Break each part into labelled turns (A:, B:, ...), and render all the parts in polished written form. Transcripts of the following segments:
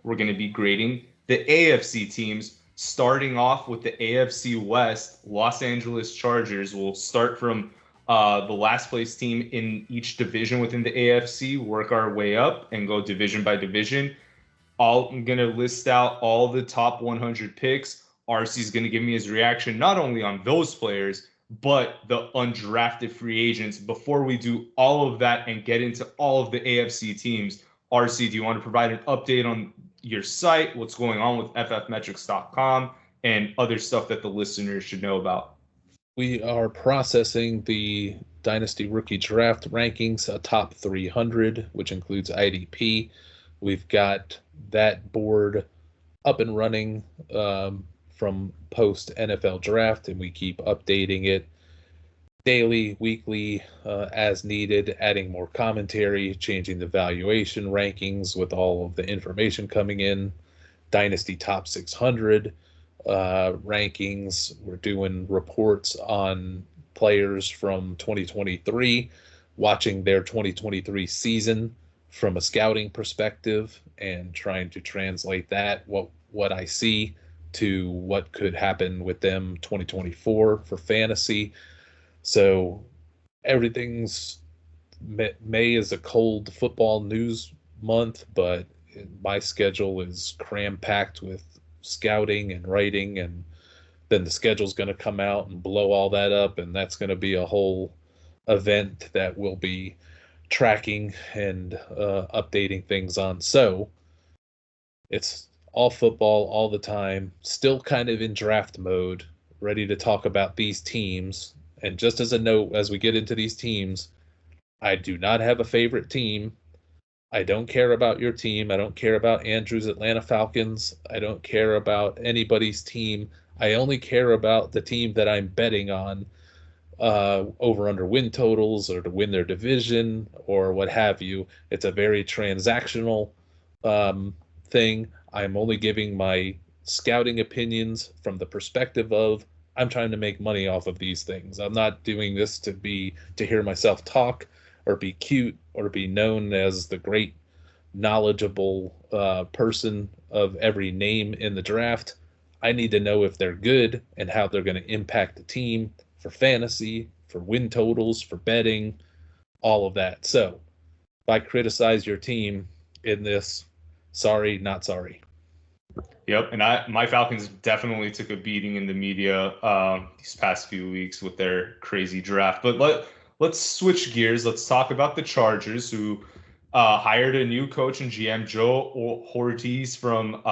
A: we're going to be grading the AFC teams, starting off with the AFC West. Los Angeles Chargers will start from the last place team in each division within the AFC, work our way up and go division by division. I'm going to list out all the top 100 picks. RC is going to give me his reaction not only on those players, but the undrafted free agents. Before we do all of that and get into all of the AFC teams, RC, do you want to provide an update on your site, what's going on with ffmetrics.com, and other stuff that the listeners should know about?
B: We are processing the Dynasty Rookie Draft rankings, a top 300, which includes IDP. We've got that board up and running from post NFL draft, and we keep updating it daily, weekly, as needed, adding more commentary, changing the valuation rankings with all of the information coming in. Dynasty Top 600 rankings. We're doing reports on players from 2023, watching their 2023 season from a scouting perspective and trying to translate that, what I see, to what could happen with them 2024 for fantasy. So everything's, May is a cold football news month, but my schedule is cram-packed with scouting and writing, and then the schedule's going to come out and blow all that up, and that's going to be a whole event that we'll be tracking and updating things on. So it's all football all the time, still kind of in draft mode, ready to talk about these teams. And just as a note, as we get into these teams, I do not have a favorite team. I don't care about your team. I don't care about Andrew's Atlanta Falcons. I don't care about anybody's team. I only care about the team that I'm betting on, over under win totals or to win their division or what have you. It's a very transactional thing. I'm only giving my scouting opinions from the perspective of I'm trying to make money off of these things. I'm not doing this to hear myself talk or be cute or be known as the great knowledgeable person of every name in the draft. I need to know if they're good and how they're going to impact the team for fantasy, for win totals, for betting, all of that. So if I criticize your team in this, sorry, not sorry.
A: Yep, and my Falcons definitely took a beating in the media these past few weeks with their crazy draft. But let's switch gears. Let's talk about the Chargers, who hired a new coach and GM, Joe Ortiz from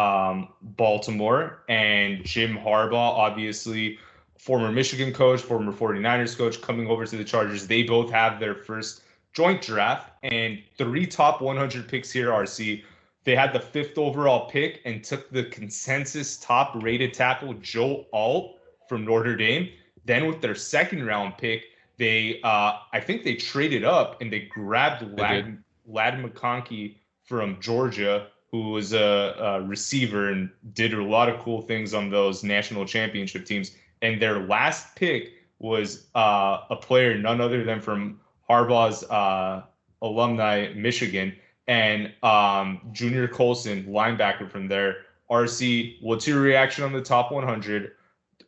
A: Baltimore, and Jim Harbaugh, obviously former Michigan coach, former 49ers coach, coming over to the Chargers. They both have their first joint draft, and 3 top 100 picks here, RC. They had the 5th overall pick and took the consensus top rated tackle Joe Alt from Notre Dame. Then with their 2nd round pick, they I think they traded up and they grabbed Ladd McConkey from Georgia, who was a receiver and did a lot of cool things on those national championship teams. And their last pick was a player none other than from Harbaugh's alumni, Michigan, and Junior Colson, linebacker from there. RC, what's your reaction on the top 100?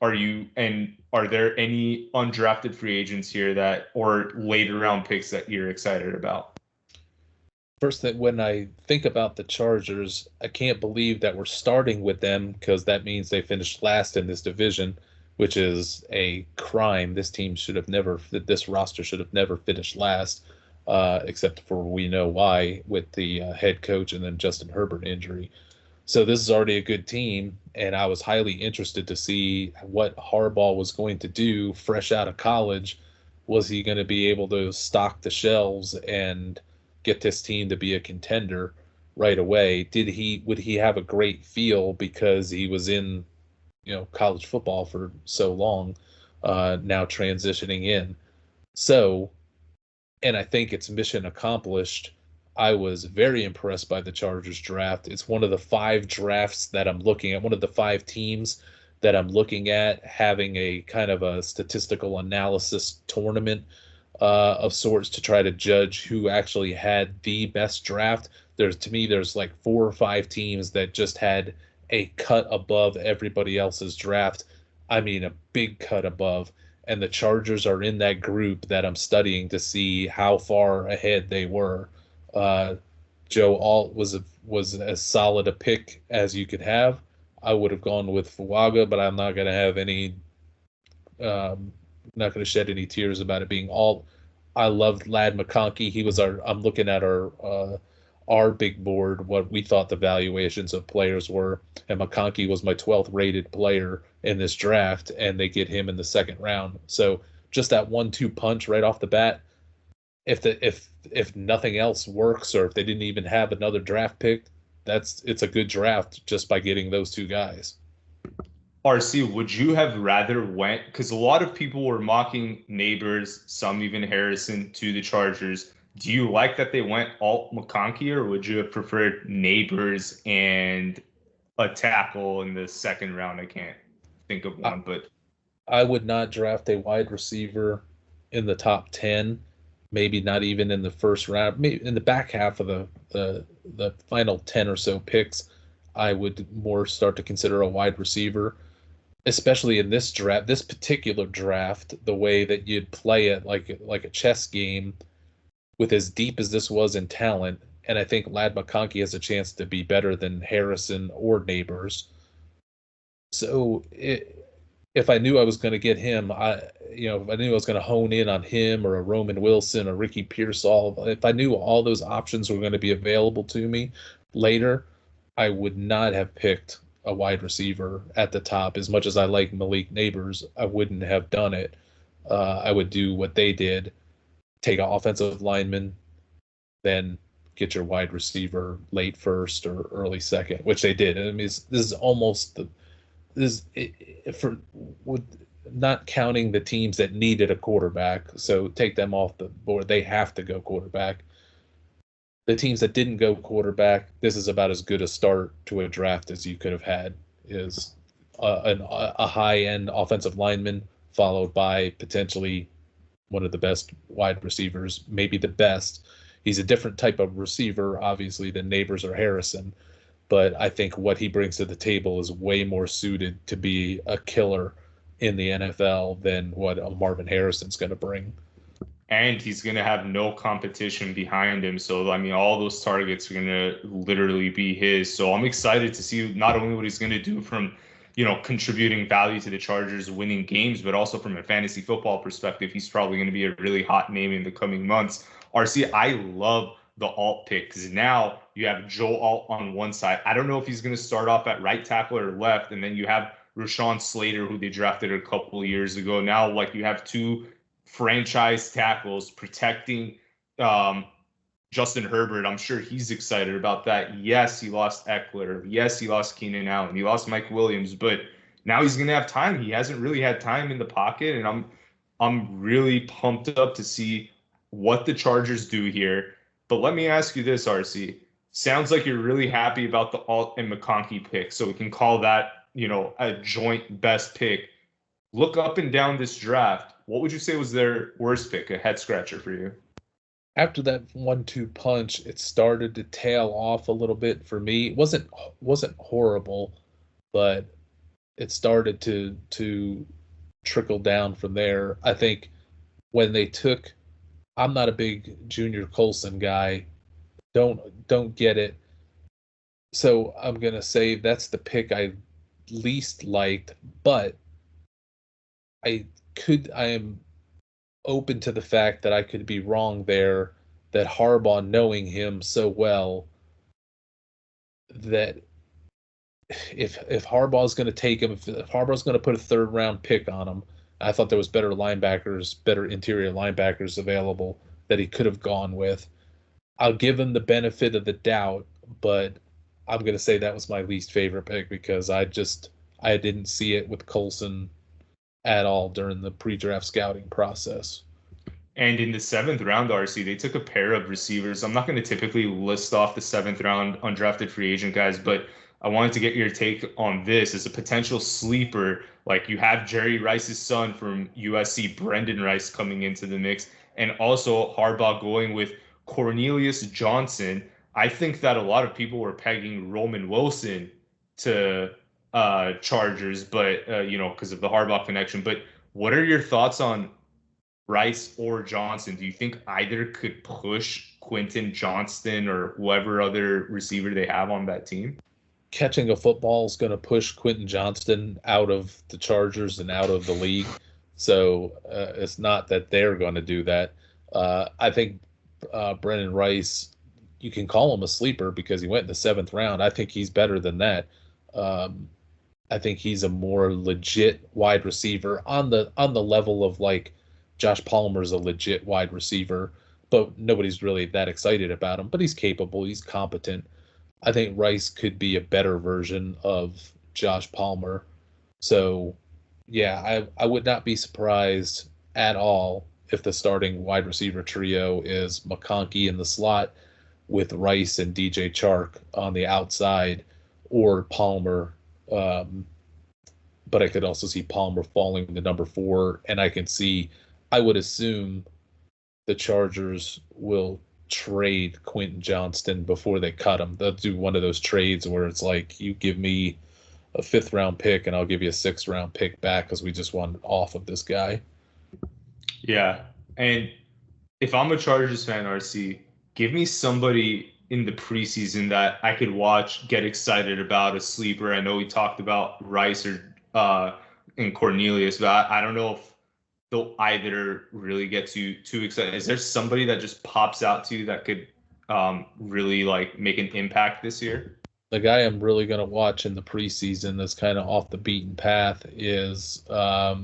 A: Are there any undrafted free agents here or later round picks that you're excited about?
B: First, that when I think about the Chargers, I can't believe that we're starting with them, because that means they finished last in this division, which is a crime. This roster should have never finished last. Except for we know why, with the head coach and then Justin Herbert injury. So this is already a good team, and I was highly interested to see what Harbaugh was going to do fresh out of college. Was he going to be able to stock the shelves and get this team to be a contender right away? Would he have a great feel because he was in college football for so long, now transitioning in? So, and I think it's mission accomplished. I was very impressed by the Chargers draft. It's one of the 5 drafts that I'm looking at, one of the 5 teams that I'm looking at having a kind of a statistical analysis tournament of sorts to try to judge who actually had the best draft. To me, there's like 4 or 5 teams that just had a cut above everybody else's draft. I mean, a big cut above. And the Chargers are in that group that I'm studying to see how far ahead they were. Joe Alt was as solid a pick as you could have. I would have gone with Fuaga, but I'm not going to have any. Not going to shed any tears about it being Alt. I loved Lad McConkey. He was our. I'm looking at our big board, what we thought the valuations of players were, and McConkey was my 12th rated player in this draft, and they get him in the second round. So just that 1-2 punch right off the bat. If nothing else works, or if they didn't even have another draft pick, it's a good draft just by getting those 2 guys.
A: RC, would you have rather went, because a lot of people were mocking Neighbors, some even Harrison, to the Chargers. Do you like that they went Alt McConkey, or would you have preferred Neighbors and a tackle in the second round? I can't think of one, but
B: I would not draft a wide receiver in the top 10, maybe not even in the first round, maybe in the back half of the final 10 or so picks. I would more start to consider a wide receiver, especially in this draft, this particular draft, the way that you'd play it like a chess game with as deep as this was in talent. And I think Lad McConkey has a chance to be better than Harrison or Neighbors. So if I knew I was going to get him, if I knew I was going to hone in on him or a Roman Wilson or Ricky Pearsall, if I knew all those options were going to be available to me later, I would not have picked a wide receiver at the top. As much as I like Malik Neighbors, I wouldn't have done it. I would do what they did. Take an offensive lineman, then get your wide receiver late first or early second, which they did. I mean, this is almost with not counting the teams that needed a quarterback. So take them off the board. They have to go quarterback. The teams that didn't go quarterback, this is about as good a start to a draft as you could have had. Is a high-end offensive lineman followed by potentially one of the best wide receivers, maybe the best. He's a different type of receiver, obviously, than Neighbors or Harrison, but I think what he brings to the table is way more suited to be a killer in the NFL than what a Marvin Harrison's going to bring.
A: And he's going to have no competition behind him. So, I mean, all those targets are going to literally be his. So I'm excited to see not only what he's going to do from contributing value to the Chargers winning games, but also from a fantasy football perspective, he's probably going to be a really hot name in the coming months. RC, I love the Alt pick because now you have Joe Alt on one side. I don't know if he's going to start off at right tackle or left, and then you have Rashawn Slater, who they drafted a couple of years ago. Now, like, you have 2 franchise tackles protecting Justin Herbert. I'm sure he's excited about that. Yes, he lost Eckler. Yes, he lost Keenan Allen. He lost Mike Williams, but now he's going to have time. He hasn't really had time in the pocket, and I'm really pumped up to see what the Chargers do here. But let me ask you this, RC. Sounds like you're really happy about the Alt and McConkey pick, so we can call that, a joint best pick. Look up and down this draft. What would you say was their worst pick, a head scratcher for you?
B: After that 1-2 punch, it started to tail off a little bit for me. It wasn't horrible, but it started to trickle down from there. I think when they took, I'm not a big Junior Colson guy. Don't get it. So I'm gonna say that's the pick I least liked, but I am open to the fact that I could be wrong there, that Harbaugh, knowing him so well, that if Harbaugh's going to take him, if Harbaugh's going to put a 3rd round pick on him, I thought there was better interior linebackers available that he could have gone with. I'll give him the benefit of the doubt, but I'm going to say that was my least favorite pick because I didn't see it with Colson at all during the pre-draft scouting process.
A: And in the 7th round, RC, they took a pair of receivers. I'm not going to typically list off the 7th round undrafted free agent guys, but I wanted to get your take on this as a potential sleeper. Like, you have Jerry Rice's son from USC, Brendan Rice, coming into the mix, and also Harbaugh going with Cornelius Johnson. I think that a lot of people were pegging Roman Wilson to Chargers, but because of the Harbaugh connection. But what are your thoughts on Rice or Johnson? Do you think either could push Quentin Johnston or whoever other receiver they have on that team?
B: Catching a football is going to push Quentin Johnston out of the Chargers and out of the league. So it's not that they're going to do that. I think Brennan Rice, you can call him a sleeper because he went in the 7th round. I think he's better than that. I think he's a more legit wide receiver on the level of like Josh Palmer's a legit wide receiver, but nobody's really that excited about him. But he's capable. He's competent. I think Rice could be a better version of Josh Palmer. So, yeah, I would not be surprised at all if the starting wide receiver trio is McConkey in the slot with Rice and DJ Chark on the outside, or Palmer. But I could also see Palmer falling to number 4, and I would assume the Chargers will trade Quentin Johnston before they cut him. They'll do one of those trades where it's like, you give me a 5th round pick and I'll give you a 6th round pick back because we just want off of this guy.
A: Yeah. And if I'm a Chargers fan, RC, give me somebody in the preseason that I could watch, get excited about, a sleeper. I know we talked about Rice or and Cornelius, but I don't know if they'll either really get too excited. Is there somebody that just pops out to you that could really like make an impact this year?
B: The guy I'm really going to watch in the preseason that's kind of off the beaten path is I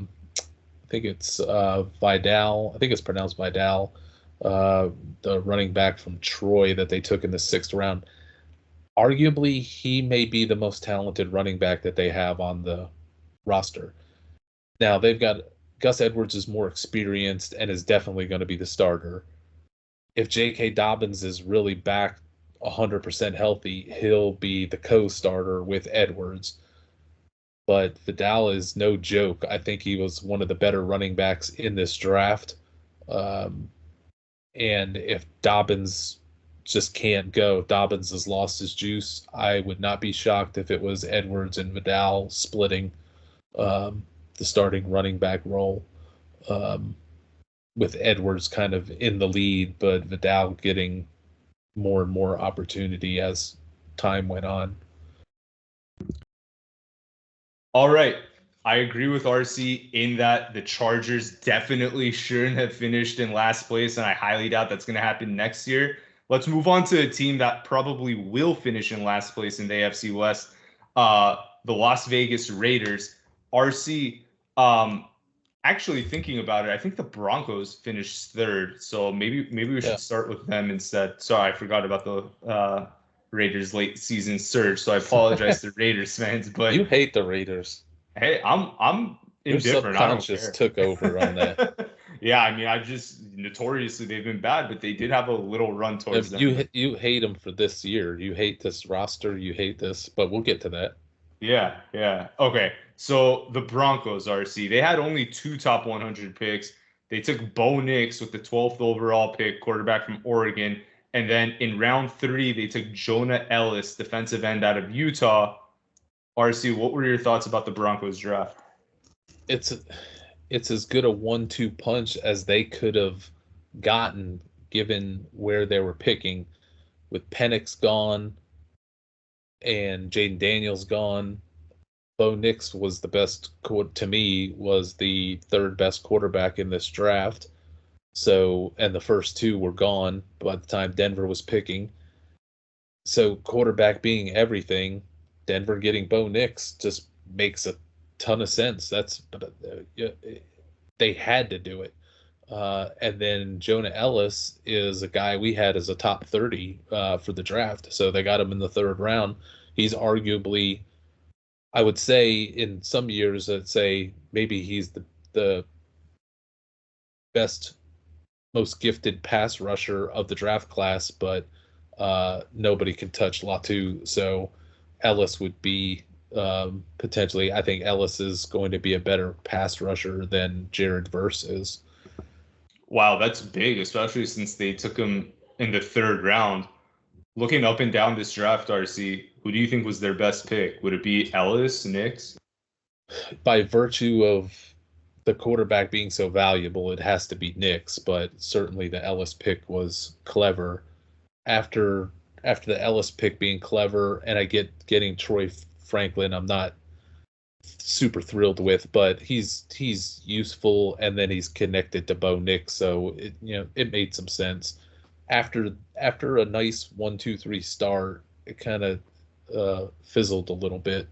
B: think it's Vidal. I think it's pronounced Vidal, the running back from Troy that they took in the 6th round. Arguably, he may be the most talented running back that they have on the roster. Now, they've got Gus Edwards is more experienced and is definitely going to be the starter. If J.K. Dobbins is really back 100% healthy, he'll be the co-starter with Edwards. But Vidal is no joke. I think he was one of the better running backs in this draft. And if Dobbins just can't go, Dobbins has lost his juice, I would not be shocked if it was Edwards and Vidal splitting the starting running back role, with Edwards kind of in the lead, but Vidal getting more and more opportunity as time went on.
A: All right. I agree with RC in that the Chargers definitely shouldn't have finished in last place, and I highly doubt that's going to happen next year. Let's move on to a team that probably will finish in last place in the AFC West, the Las Vegas Raiders. RC, actually thinking about it, I think the Broncos finished 3rd, so maybe we should start with them instead. Sorry, I forgot about the Raiders late season surge, so I apologize to Raiders fans. But
B: you hate the Raiders.
A: Hey, I'm indifferent.
B: Your subconscious took over on that.
A: Yeah, I mean, I just notoriously they've been bad, but they did have a little run towards them.
B: You hate them for this year. You hate this roster. You hate this, but we'll get to that.
A: Yeah. Okay, so the Broncos, RC, they had only 2 top 100 picks. They took Bo Nix with the 12th overall pick, quarterback from Oregon. And then in round 3, they took Jonah Ellis, defensive end out of Utah. RC, what were your thoughts about the Broncos draft?
B: It's as good a 1-2 punch as they could have gotten given where they were picking, with Penix gone and Jaden Daniels gone. Bo Nix was the best, to me, was the 3rd best quarterback in this draft. So, and the first 2 were gone by the time Denver was picking. So, quarterback being everything, Denver getting Bo Nix just makes a ton of sense. They had to do it. And then Jonah Ellis is a guy we had as a top 30 for the draft. So they got him in the 3rd round. He's arguably, I would say, in some years, I'd say maybe he's the best, most gifted pass rusher of the draft class, but nobody can touch Latu. So Ellis would be potentially, I think Ellis is going to be a better pass rusher than Jared Verse is.
A: Wow, that's big, especially since they took him in the 3rd round. Looking up and down this draft, RC, who do you think was their best pick? Would it be Ellis, Nix?
B: By virtue of the quarterback being so valuable, it has to be Nix, but certainly the Ellis pick was clever. After the Ellis pick being clever, and I getting Troy Franklin, I'm not super thrilled with, but he's useful, and then he's connected to Bo Nix, so it made some sense. After a nice 1-2-3 start, it kind of fizzled a little bit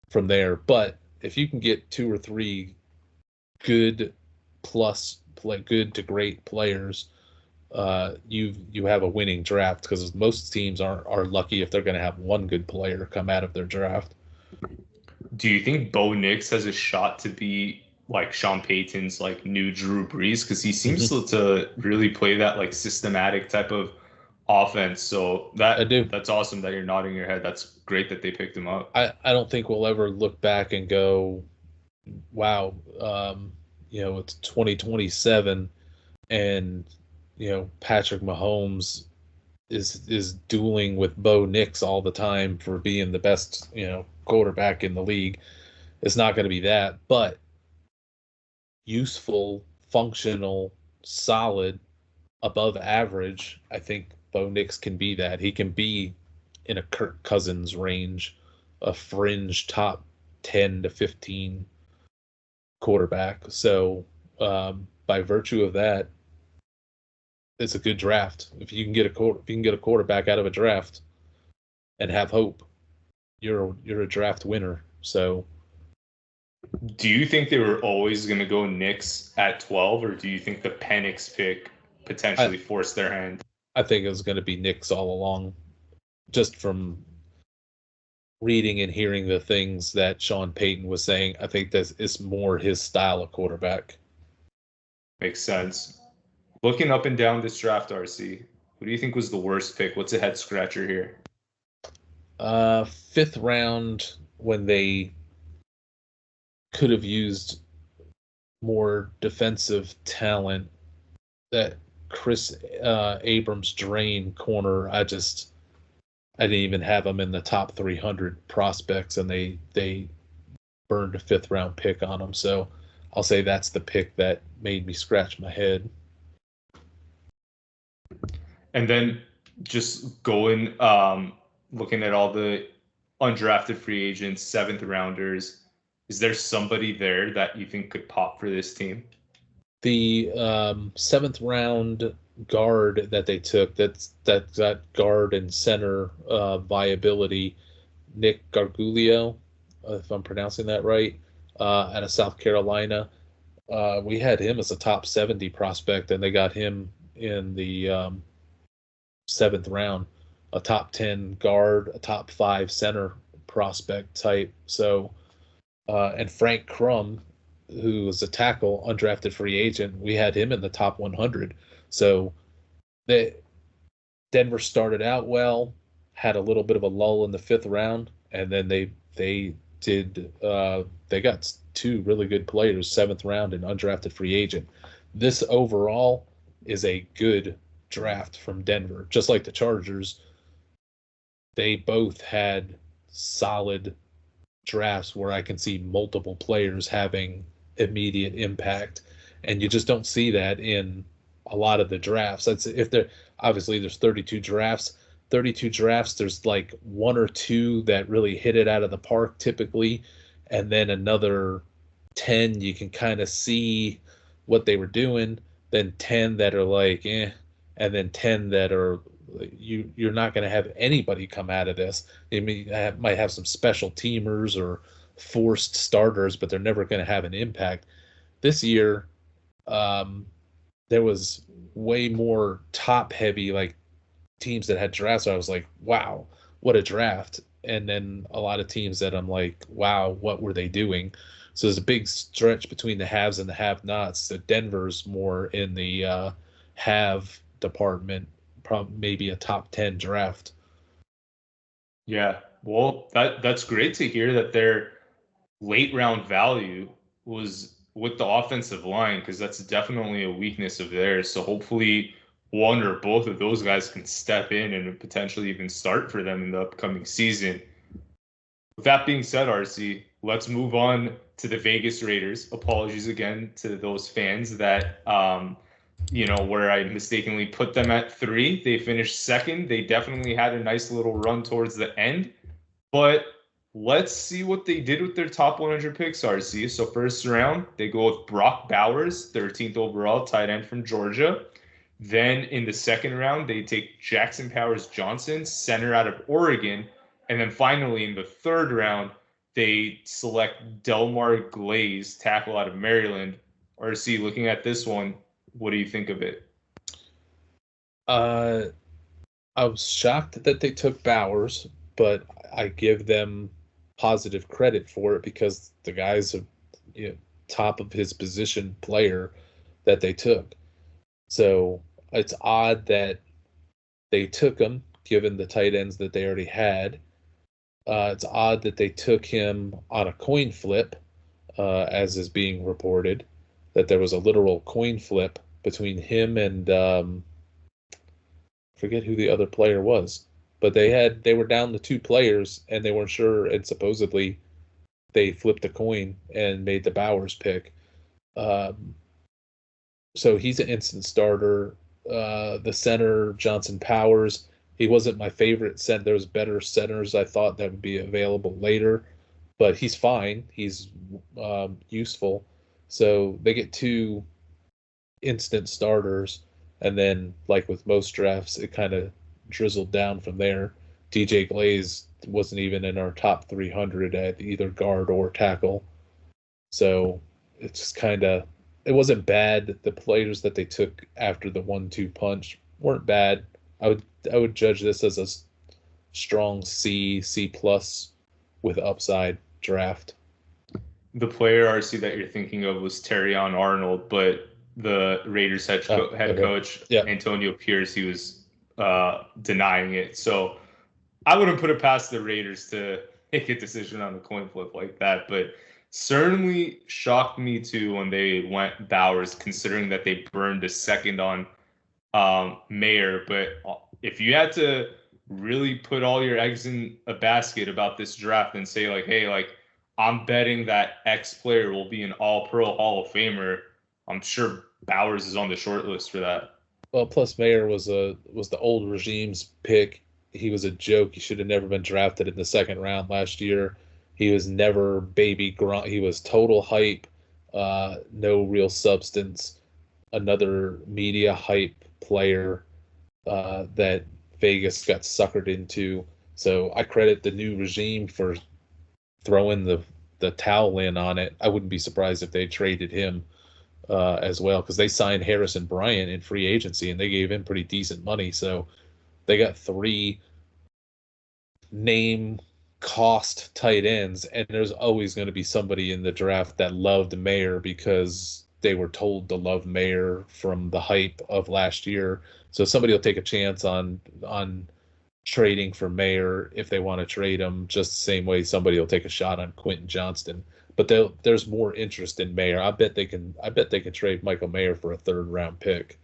B: from there. But if you can get 2 or 3 good good to great players, you have a winning draft, because most teams are lucky if they're going to have one good player come out of their draft.
A: Do you think Bo Nix has a shot to be like Sean Payton's like new Drew Brees? Because he seems to really play that like systematic type of offense. So that's awesome that you're nodding your head. That's great that they picked him up.
B: I don't think we'll ever look back and go, wow, it's 2027 and Patrick Mahomes is dueling with Bo Nix all the time for being the best quarterback in the league. It's not going to be that, but useful, functional, solid, above average. I think Bo Nix can be that. He can be in a Kirk Cousins range, a fringe top 10 to 15 quarterback. So by virtue of that, it's a good draft. If you can get a quarterback out of a draft and have hope, you're a draft winner. So,
A: do you think they were always going to go Nix at 12, or do you think the Penix pick potentially forced their hand?
B: I think it was going to be Nix all along, just from reading and hearing the things that Sean Payton was saying. I think that is more his style of quarterback.
A: Makes sense. Looking up and down this draft, RC, who do you think was the worst pick? What's a head scratcher here?
B: 5th round, when they could have used more defensive talent. That Chris Abrams drain corner, I didn't even have him in the top 300 prospects, and they burned a 5th round pick on him. So I'll say that's the pick that made me scratch my head.
A: And then just going, looking at all the undrafted free agents, 7th rounders, is there somebody there that you think could pop for this team?
B: The 7th round guard that they took, that's guard and center viability, Nick Gargiulo, if I'm pronouncing that right, out of South Carolina. We had him as a top 70 prospect, and they got him in the 7th round, a top 10 guard, a top 5 center prospect type. So, and Frank Crum, who was a tackle, undrafted free agent, we had him in the top 100. So Denver started out well, had a little bit of a lull in the 5th round, and then they got 2 really good players, 7th round and undrafted free agent. This overall is a good draft from Denver. Just like the Chargers, they both had solid drafts where I can see multiple players having immediate impact, and you just don't see that in a lot of the drafts. That's obviously there's 32 drafts. 32 drafts, there's like 1 or 2 that really hit it out of the park typically, and then another 10 you can kind of see what they were doing, then 10 that are like and then 10 that are you're not going to have anybody come out of this. They might have some special teamers or forced starters, but they're never going to have an impact. This year, there was way more top heavy, like teams that had drafts. So I was like, wow, what a draft. And then a lot of teams that I'm like, wow, what were they doing? So there's a big stretch between the haves and the have-nots. So Denver's more in the have department, probably maybe a top 10 draft.
A: Yeah, well, that's great to hear that their late round value was with the offensive line, because that's definitely a weakness of theirs. So hopefully one or both of those guys can step in and potentially even start for them in the upcoming season. With that being said, RC, let's move on to the Vegas Raiders. Apologies again to those fans that, where I mistakenly put them at 3. They finished second. They definitely had a nice little run towards the end. But let's see what they did with their top 100 picks, RC. So first round, they go with Brock Bowers, 13th overall, tight end from Georgia. Then in the second round, they take Jackson Powers Johnson, center out of Oregon. And then finally, in the third round, they select Delmar Glaze, tackle out of Maryland. RC, looking at this one, what do you think of it?
B: I was shocked that they took Bowers, but I give them positive credit for it because the guy's a top of his position player that they took. So it's odd that they took him, given the tight ends that they already had. It's odd that they took him on a coin flip, as is being reported, that there was a literal coin flip between him and forget who the other player was. But they were down to 2 players, and they weren't sure, and supposedly they flipped a coin and made the Bowers pick. So he's an instant starter. The center, Johnson Powers, he wasn't my favorite center. There was better centers I thought that would be available later, but he's fine. He's useful. So they get 2 instant starters, and then, like with most drafts, it kind of drizzled down from there. DJ Glaze wasn't even in our top 300 at either guard or tackle. So it's just it wasn't bad. The players that they took after the 1-2 punch weren't bad. I would judge this as a strong C+ with upside draft.
A: The player, RC, that you're thinking of was Terrion Arnold, but the Raiders head coach, Antonio Pierce, he was denying it. So I wouldn't put it past the Raiders to make a decision on a coin flip like that, but certainly shocked me too when they went Bowers, considering that they burned a second on Mayer. But if you had to really put all your eggs in a basket about this draft and say, like, hey, like, I'm betting that X player will be an all-pro Hall of Famer, I'm sure Bowers is on the short list for that.
B: Well, plus Mayer was the old regime's pick. He was a joke. He should have never been drafted in the second round last year. He was never baby grunt. He was total hype, no real substance. Another media hype player that Vegas got suckered into. So I credit the new regime for throwing the towel in on it. I wouldn't be surprised if they traded him as well, because they signed Harrison Bryant in free agency and they gave him pretty decent money. So they got 3 name cost tight ends, and there's always going to be somebody in the draft that loved Mayer because they were told to love Mayer from the hype of last year. So somebody will take a chance on trading for Mayer if they want to trade him, just the same way somebody will take a shot on Quentin Johnston. But there's more interest in Mayer. I bet they can trade Michael Mayer for a 3rd round pick.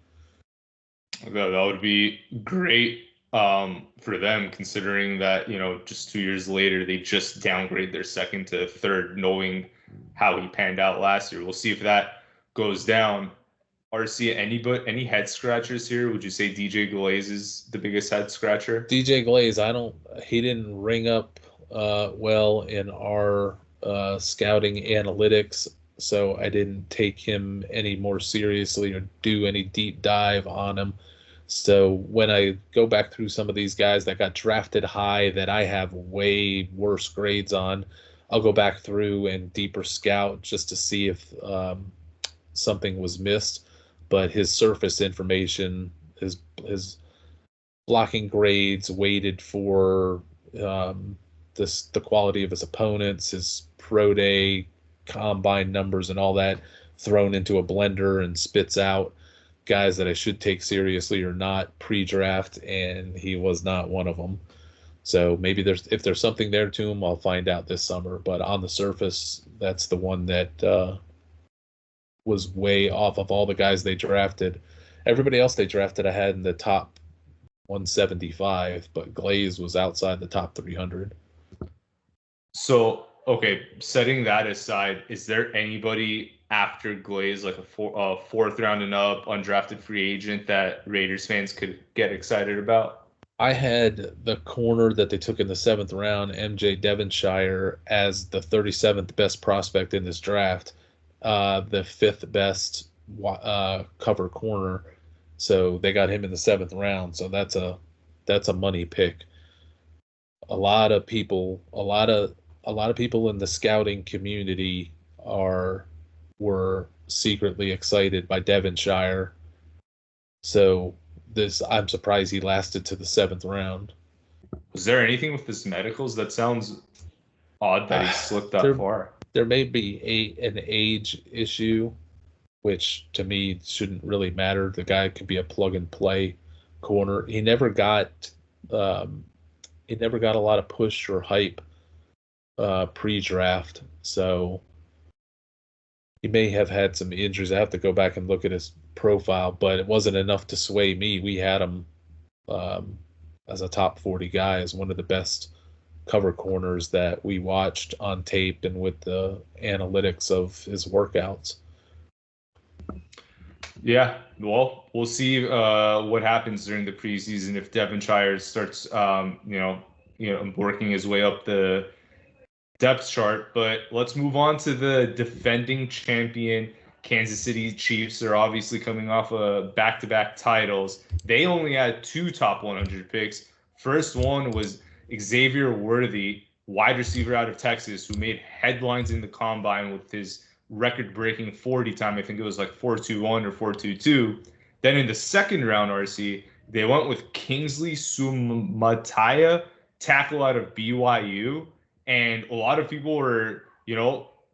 A: That would be great for them, considering that, just 2 years later, they just downgrade their 2nd to 3rd, knowing how he panned out last year. We'll see if that goes down. RC, any head scratchers here? Would you say DJ Glaze is the biggest head scratcher?
B: DJ Glaze, he didn't ring up well in our scouting analytics, so I didn't take him any more seriously or do any deep dive on him. So when I go back through some of these guys that got drafted high that I have way worse grades on, I'll go back through and deeper scout just to see if something was missed. But his surface information, his blocking grades weighted for the quality of his opponents, his pro day combine numbers and all that thrown into a blender and spits out guys that I should take seriously or not pre-draft, and he was not one of them. So maybe if there's something there to him, I'll find out this summer. But on the surface, that's the one that was way off of all the guys they drafted. Everybody else they drafted I had in the top 175, but Glaze was outside the top 300.
A: So, okay, setting that aside, is there anybody after Glaze, like a fourth round and up, undrafted free agent that Raiders fans could get excited about?
B: I had the corner that they took in the 7th round, MJ Devonshire, as the 37th best prospect in this draft, the 5th best cover corner. So they got him in the 7th round. So that's a money pick. A lot of people in the scouting community were secretly excited by Devonshire. So I'm surprised he lasted to the 7th round.
A: Was there anything with his medicals? That sounds odd that he slipped that far.
B: There may be an age issue, which to me shouldn't really matter. The guy could be a plug and play corner. He never got a lot of push or hype pre-draft, so he may have had some injuries. I have to go back and look at his profile, but it wasn't enough to sway me. We had him as a top 40 guy, as one of the best cover corners that we watched on tape and with the analytics of his workouts.
A: Yeah, well, we'll see what happens during the preseason if Devonshire starts, working his way up the depth chart. But let's move on to the defending champion Kansas City Chiefs. Are obviously coming off back-to-back titles. They only had 2 top 100 picks. First one was Xavier Worthy, wide receiver out of Texas, who made headlines in the combine with his record-breaking 40 time. I think it was like 4.21 or 4.22. Then in the second round, RC, they went with Kingsley Sumataya, tackle out of BYU. And a lot of people were,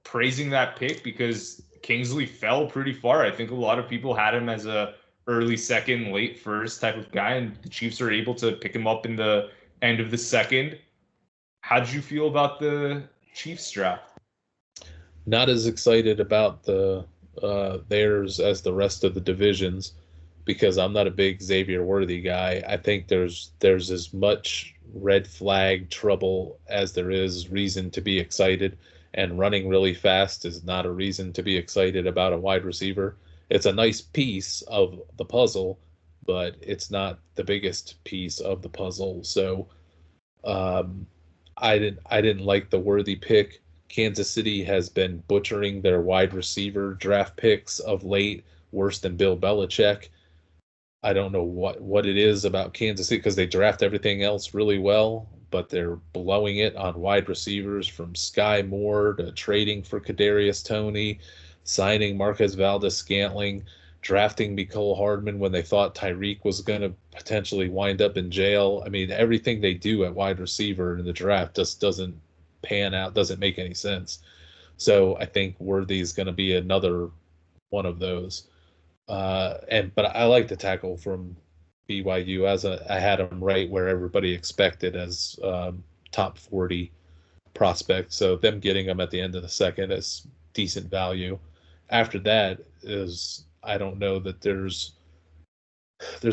A: praising that pick because Kingsley fell pretty far. I think a lot of people had him as a early second, late first type of guy, and the Chiefs are able to pick him up in the end of the second. How did you feel about the Chiefs draft?
B: Not as excited about the theirs as the rest of the divisions, because I'm not a big Xavier Worthy guy. I think there's as much red flag trouble as there is reason to be excited, and running really fast is not a reason to be excited about a wide receiver. It's a nice piece of the puzzle, but it's not the biggest piece of the puzzle. So I didn't like the Worthy pick. Kansas City has been butchering their wide receiver draft picks of late, worse than Bill Belichick. I don't know what it is about Kansas City, because they draft everything else really well, but they're blowing it on wide receivers, from Sky Moore to trading for Kadarius Toney, signing Marquez Valdes-Scantling, drafting Mecole Hardman when they thought Tyreek was going to potentially wind up in jail. I mean, everything they do at wide receiver in the draft just doesn't pan out, doesn't make any sense. So I think Worthy is going to be another one of those. But I like the tackle from BYU. I had him right where everybody expected, as top 40 prospect. So them getting him at the end of the second is decent value. After that is, I don't know that there's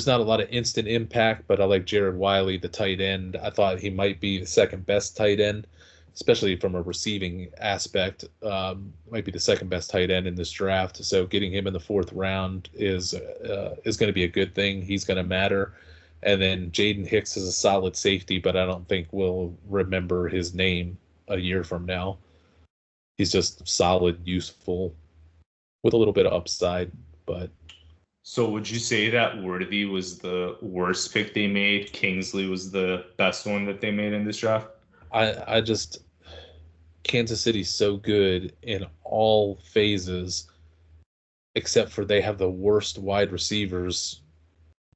B: not a lot of instant impact, but I like Jared Wiley, the tight end. I thought he might be the second best tight end, especially from a receiving aspect. Might be the second best tight end in this draft. So getting him in the 4th round is going to be a good thing. He's going to matter. And then Jaden Hicks is a solid safety, but I don't think we'll remember his name a year from now. He's just solid, useful, with a little bit of upside. But
A: so would you say that Worthy was the worst pick they made? Kingsley was the best one that they made in this draft?
B: I just, Kansas City's so good in all phases, except for they have the worst wide receivers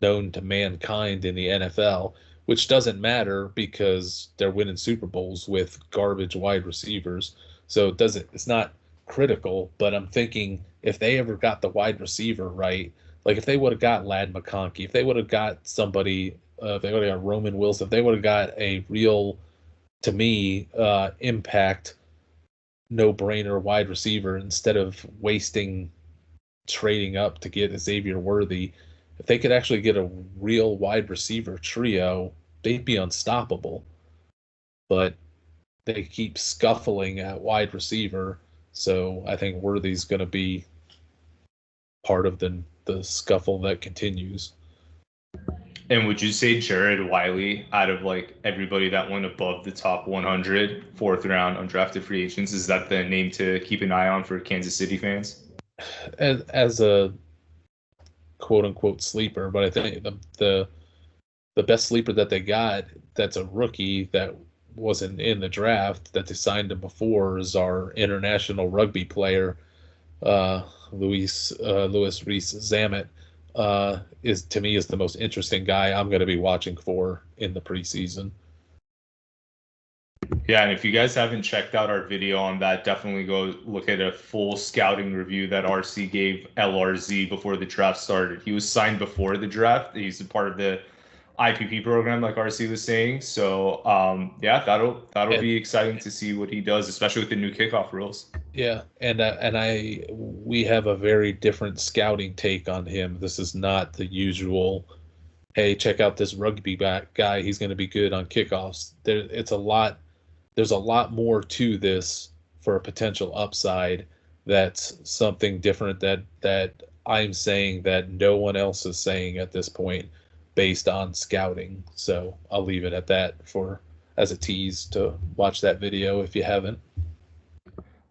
B: known to mankind in the NFL, which doesn't matter because they're winning Super Bowls with garbage wide receivers. So it's not critical, but I'm thinking if they ever got the wide receiver right, like if they would have got Ladd McConkey, if they would have got somebody, if they would have got Roman Wilson, if they would have got a real, to me, impact, no-brainer wide receiver, instead of wasting trading up to get Xavier Worthy, if they could actually get a real wide receiver trio, they'd be unstoppable. But they keep scuffling at wide receiver, so I think Worthy's going to be part of the scuffle that continues.
A: And would you say Jared Wiley, out of like everybody that went above the top 100, fourth round undrafted free agents, is that the name to keep an eye on for Kansas City fans?
B: As a quote unquote sleeper, but I think the best sleeper that they got that's a rookie that wasn't in the draft that they signed him before is our international rugby player, Louis Reese Zamet. Is to me is the most interesting guy I'm going to be watching for in the preseason.
A: Yeah, and if you guys haven't checked out our video on that, definitely go look at a full scouting review that RC gave LRZ before the draft started. He was signed before the draft. He's a part of the IPP program, like RC was saying. So, yeah, that'll be exciting to see what he does, especially with the new kickoff rules.
B: Yeah, and we have a very different scouting take on him. This is not the usual, hey, check out this rugby guy. He's going to be good on kickoffs. There's a lot more to this for a potential upside. That's something different that I'm saying that no one else is saying at this point based on scouting. So I'll leave it at that as a tease to watch that video if you haven't.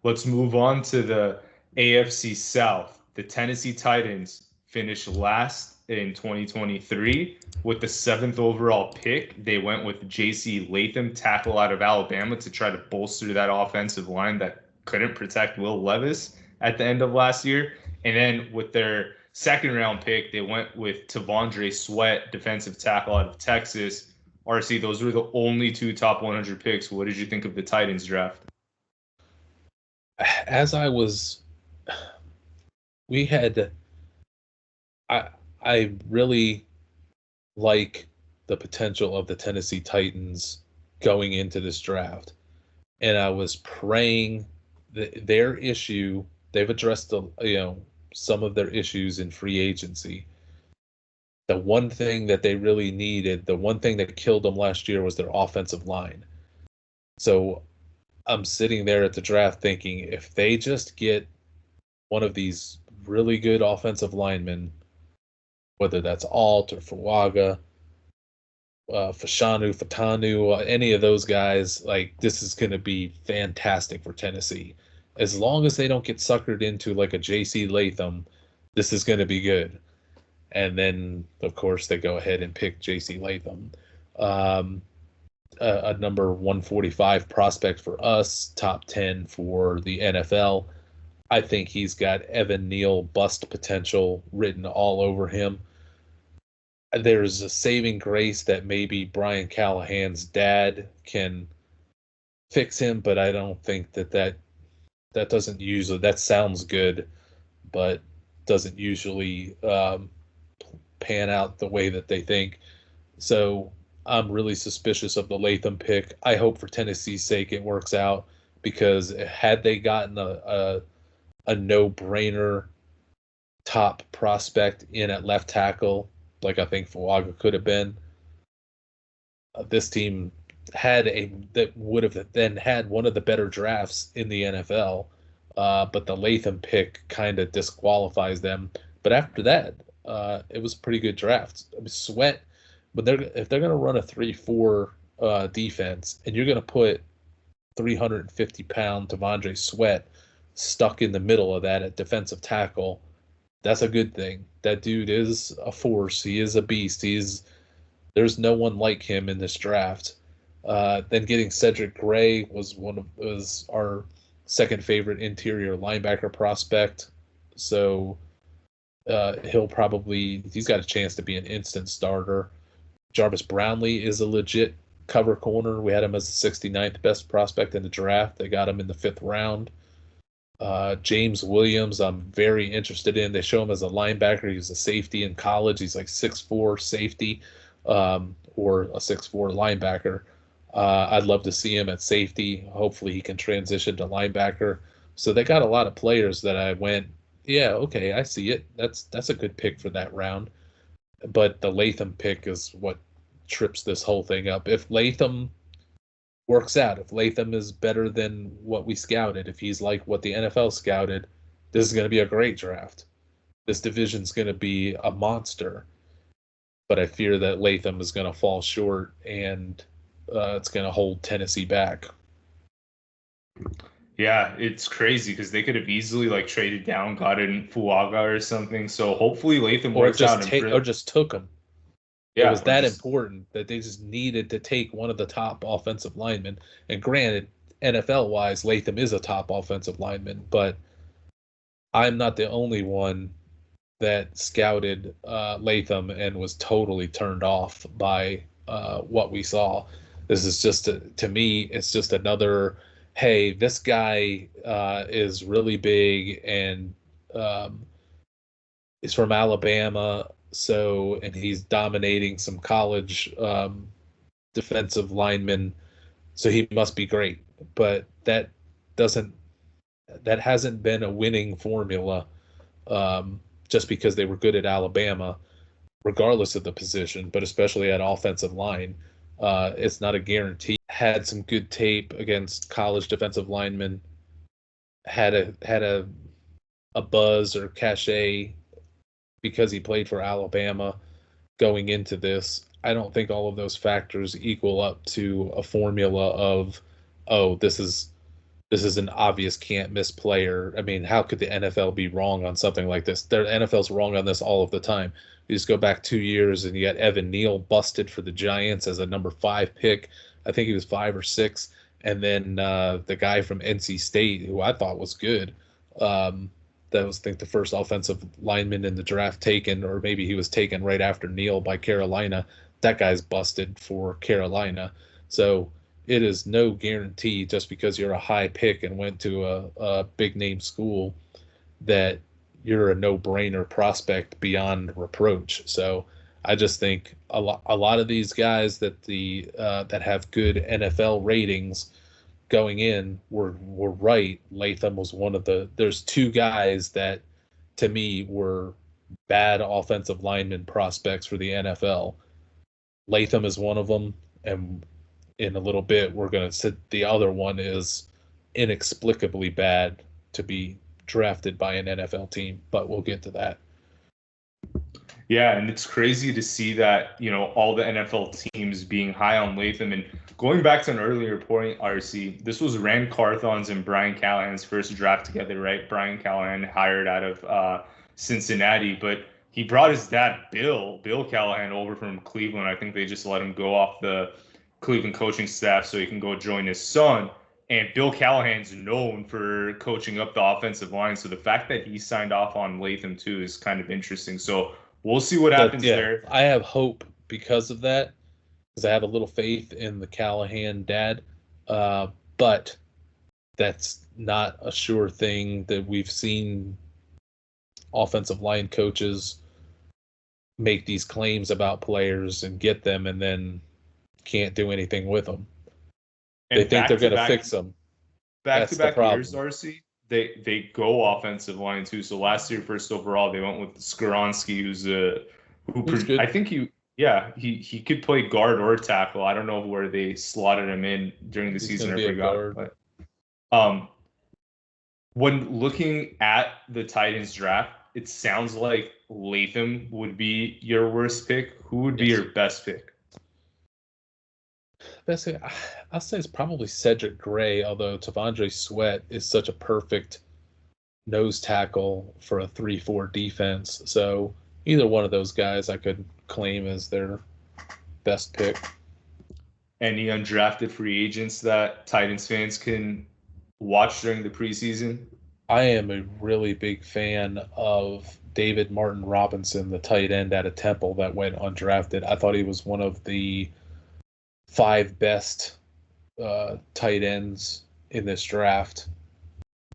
A: Let's move on to the AFC South. The Tennessee Titans finished last in 2023 with the 7th overall pick. They went with J.C. Latham, tackle out of Alabama, to try to bolster that offensive line that couldn't protect Will Levis at the end of last year. And then with their 2nd round pick, they went with Tavondre Sweat, defensive tackle out of Texas. RC, those were the only 2 top 100 picks. What did you think of the Titans draft?
B: As I was, we had, I really like the potential of the Tennessee Titans going into this draft. And I was praying that their issue, they've addressed some of their issues in free agency. The one thing that they really needed, the one thing that killed them last year was their offensive line. So I'm sitting there at the draft thinking if they just get one of these really good offensive linemen, whether that's Alt or Fuaga, Fatanu, any of those guys, like this is going to be fantastic for Tennessee. As long as they don't get suckered into like a J.C. Latham, this is going to be good. And then, of course, they go ahead and pick J.C. Latham. A number 145 prospect for us, top 10 for the NFL. I think he's got Evan Neal bust potential written all over him. There's a saving grace that maybe Brian Callahan's dad can fix him, but I don't think that doesn't usually, that sounds good, but doesn't usually pan out the way that they think. So I'm really suspicious of the Latham pick. I hope for Tennessee's sake it works out, because had they gotten a no-brainer top prospect in at left tackle, like I think Fuaga could have been, this team would have then had one of the better drafts in the NFL. But the Latham pick kind of disqualifies them. But after that, it was a pretty good draft. I mean, Sweat, but if they're going to run a 3-4 defense, and you're going to put 350-pound Tavondre Sweat stuck in the middle of that at defensive tackle, that's a good thing. That dude is a force. He is a beast. There's no one like him in this draft. Then getting Cedric Gray was our second favorite interior linebacker prospect. So he's got a chance to be an instant starter. Jarvis Brownlee is a legit cover corner. We had him as the 69th best prospect in the draft. They got him in the 5th round. James Williams, I'm very interested in. They show him as a linebacker. He was a safety in college. He's like 6'4" safety, or a 6'4" linebacker. I'd love to see him at safety. Hopefully he can transition to linebacker. So they got a lot of players that I went, yeah, okay, I see it. That's a good pick for that round. but the Latham pick is what trips this whole thing up. If Latham works out, if Latham is better than what we scouted, if he's like what the NFL scouted, this is going to be a great draft. This division's going to be a monster. But I fear that Latham is going to fall short, and it's going to hold Tennessee back.
A: Yeah, it's crazy because they could have easily like traded down, got in Fuaga or something. So hopefully Latham works out.
B: Or just took him.
A: Yeah,
B: it was that important that they just needed to take one of the top offensive linemen. And granted, NFL-wise, Latham is a top offensive lineman, but I'm not the only one that scouted Latham and was totally turned off by what we saw. This is just, to me, it's just another, hey, this guy is really big and is from Alabama, and he's dominating some college defensive linemen, so he must be great. But that hasn't been a winning formula. Just because they were good at Alabama, regardless of the position, but especially at offensive line, it's not a guarantee. Had some good tape against college defensive linemen, had a buzz or cachet because he played for Alabama going into this. I don't think all of those factors equal up to a formula of, oh, this is an obvious can't miss player. I mean, how could the NFL be wrong on something like this? The NFL's wrong on this all of the time. You just go back 2 years and you got Evan Neal busted for the Giants as a number 5 pick. I think he was 5 or 6. And then the guy from NC State, who I thought was good, that was, I think, the first offensive lineman in the draft taken, or maybe he was taken right after Neal by Carolina. That guy's busted for Carolina. So it is no guarantee just because you're a high pick and went to a big name school that you're a no-brainer prospect beyond reproach. So I just think a lot of these guys that that have good NFL ratings going in were right. Latham was one of there's 2 guys that to me were bad offensive lineman prospects for the NFL. Latham is one of them, and in a little bit we're going to sit the other one is inexplicably bad to be drafted by an NFL team, but we'll get to that.
A: Yeah, and it's crazy to see that, all the NFL teams being high on Latham. And going back to an earlier point, RC, this was Rand Carthon's and Brian Callahan's first draft together, right? Brian Callahan hired out of Cincinnati, but he brought his dad, Bill Callahan, over from Cleveland. I think they just let him go off the Cleveland coaching staff so he can go join his son. And Bill Callahan's known for coaching up the offensive line. So the fact that he signed off on Latham too is kind of interesting. So we'll see what happens there.
B: I have hope because of that, because I have a little faith in the Callahan dad. But that's not a sure thing. That we've seen offensive line coaches make these claims about players and get them and then can't do anything with them. And they think they're going to fix them.
A: Back-to-back years, RC, they go offensive line too. So last year, first overall, they went with Skoronski, who's good. I think he could play guard or tackle. I don't know where they slotted him in during the season. I forgot. But when looking at the Titans draft, it sounds like Latham would be your worst pick. Who would be your best pick?
B: Basically, I'll say it's probably Cedric Gray, although T'Vondre Sweat is such a perfect nose tackle for a 3-4 defense. So either one of those guys I could claim as their best pick.
A: Any undrafted free agents that Titans fans can watch during the preseason?
B: I am a really big fan of David Martin Robinson, the tight end out of Temple that went undrafted. I thought he was one of the 5 best tight ends in this draft.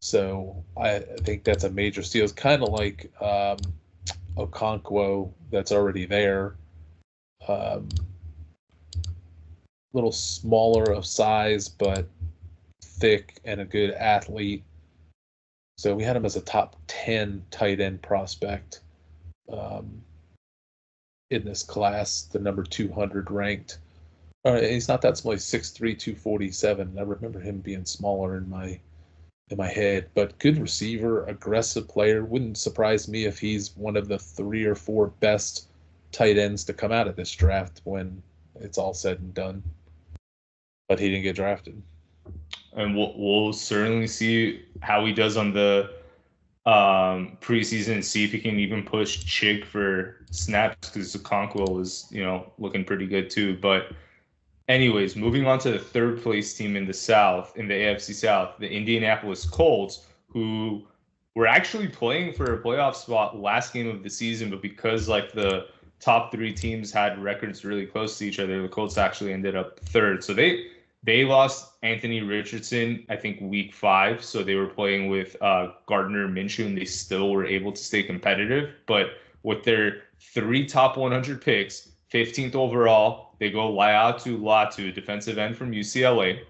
B: So I think that's a major steal. It's kind of like Okonkwo that's already there. Little smaller of size, but thick and a good athlete. So we had him as a top 10 tight end prospect. in this class, the number 200 ranked. He's not that small. He's 6'3", 247. I remember him being smaller in my head, but good receiver, aggressive player. Wouldn't surprise me if he's one of the 3 or 4 best tight ends to come out of this draft when it's all said and done. But he didn't get drafted.
A: And we'll certainly see how he does on the preseason and see if he can even push Chig for snaps, because Okonkwo was, looking pretty good too. But anyways, moving on to the third place team in the South, in the AFC South, the Indianapolis Colts, who were actually playing for a playoff spot last game of the season, but because like the top 3 teams had records really close to each other, the Colts actually ended up third. So they lost Anthony Richardson, I think, week 5. So they were playing with Gardner Minshew, and they still were able to stay competitive. But with their 3 top 100 picks, 15th overall, they go Laiatu Latu, defensive end from UCLA.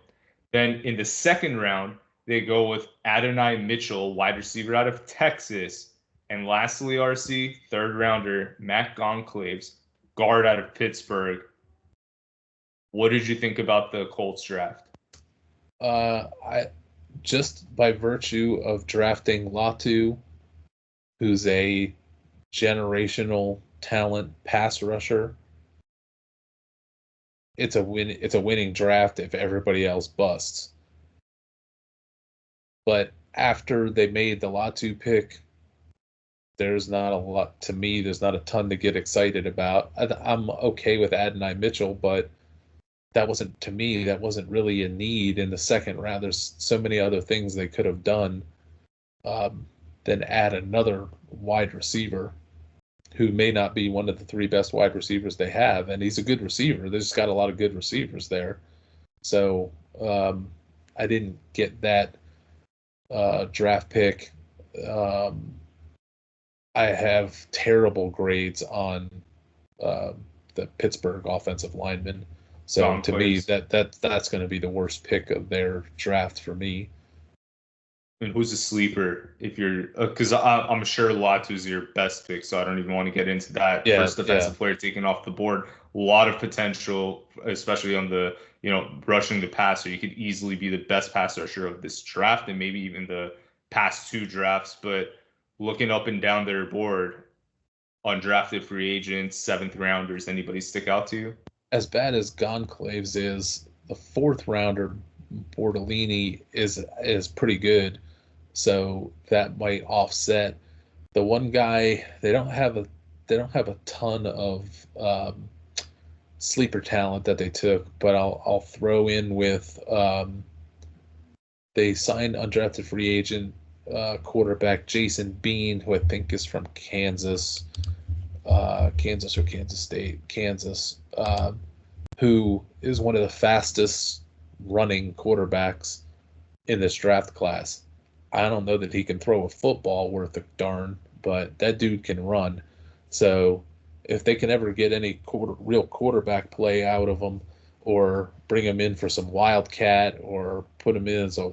A: Then in the second round, they go with Adonai Mitchell, wide receiver out of Texas. And lastly, RC, third rounder, Matt Goncalves, guard out of Pittsburgh. What did you think about the Colts draft?
B: I just by virtue of drafting Latu, who's a generational talent pass rusher, it's a winning draft if everybody else busts. But after they made the Latu pick, there's not a lot to me. There's not a ton to get excited about. I'm okay with Adonai Mitchell, but that wasn't really a need in the second round. There's so many other things they could have done than add another wide receiver who may not be one of the 3 best wide receivers they have. And he's a good receiver. They just got a lot of good receivers there. So I didn't get that draft pick. I have terrible grades on the Pittsburgh offensive lineman. So to me, that's going to be the worst pick of their draft for me.
A: And who's a sleeper? If you're, because I'm sure Latu's your best pick, so I don't even want to get into that. First defensive player taken off the board. A lot of potential, especially on the rushing the passer. You could easily be the best pass rusher of this draft, and maybe even the past 2 drafts. But looking up and down their board, undrafted free agents, 7th rounders, anybody stick out to you?
B: As bad as Goncalves is, the 4th rounder Bortolini is pretty good, so that might offset the one guy. They don't have a ton of sleeper talent that they took, but I'll throw in with they signed undrafted free agent quarterback Jason Bean, who I think is from Kansas or Kansas State, who is one of the fastest running quarterbacks in this draft class. I don't know that he can throw a football worth a darn, but that dude can run. So if they can ever get any real quarterback play out of him, or bring him in for some wildcat, or put him in as a,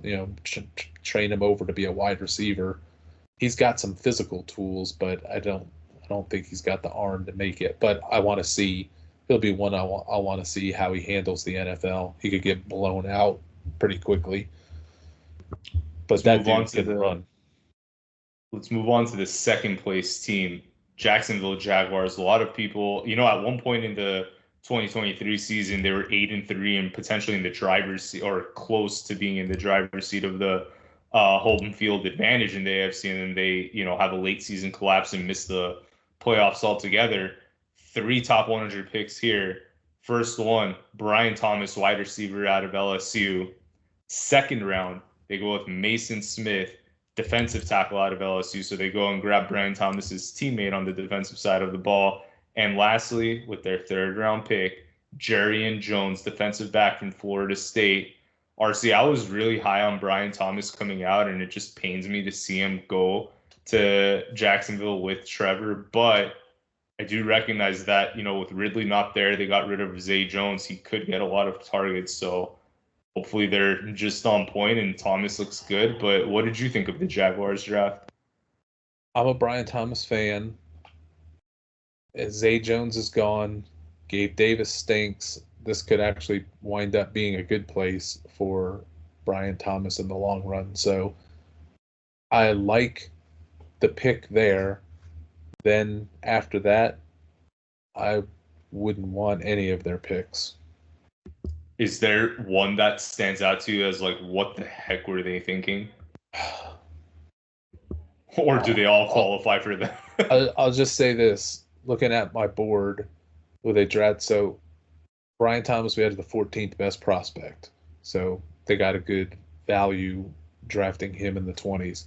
B: train him over to be a wide receiver, he's got some physical tools, but I don't think he's got the arm to make it. But I want to see. He'll be one I want to see how he handles the NFL. He could get blown out pretty quickly. But that dude can run.
A: Let's move on to the second place team, Jacksonville Jaguars. A lot of people, at one point in the 2023 season, they were 8-3 and potentially in the driver's seat, or close to being in the driver's seat of the home field advantage in the AFC. And then they, have a late season collapse and miss the playoffs altogether. 3 top 100 picks here. First one, Brian Thomas, wide receiver out of LSU. Second round, they go with Mason Smith, defensive tackle out of LSU. So they go and grab Brian Thomas's teammate on the defensive side of the ball. And lastly, with their third round pick, Jerrion Jones, defensive back from Florida State. RC, I was really high on Brian Thomas coming out, and it just pains me to see him go to Jacksonville with Trevor. But I do recognize that, with Ridley not there, they got rid of Zay Jones. He could get a lot of targets. So hopefully they're just on point and Thomas looks good. But what did you think of the Jaguars draft?
B: I'm a Brian Thomas fan. Zay Jones is gone. Gabe Davis stinks. This could actually wind up being a good place for Brian Thomas in the long run. So I like the pick there. Then after that, I wouldn't want any of their picks.
A: Is there one that stands out to you as like, what the heck were they thinking? Or do they all qualify for that?
B: I'll just say this. Looking at my board with a draft, so Brian Thomas, we had the 14th best prospect. So they got a good value drafting him in the 20s.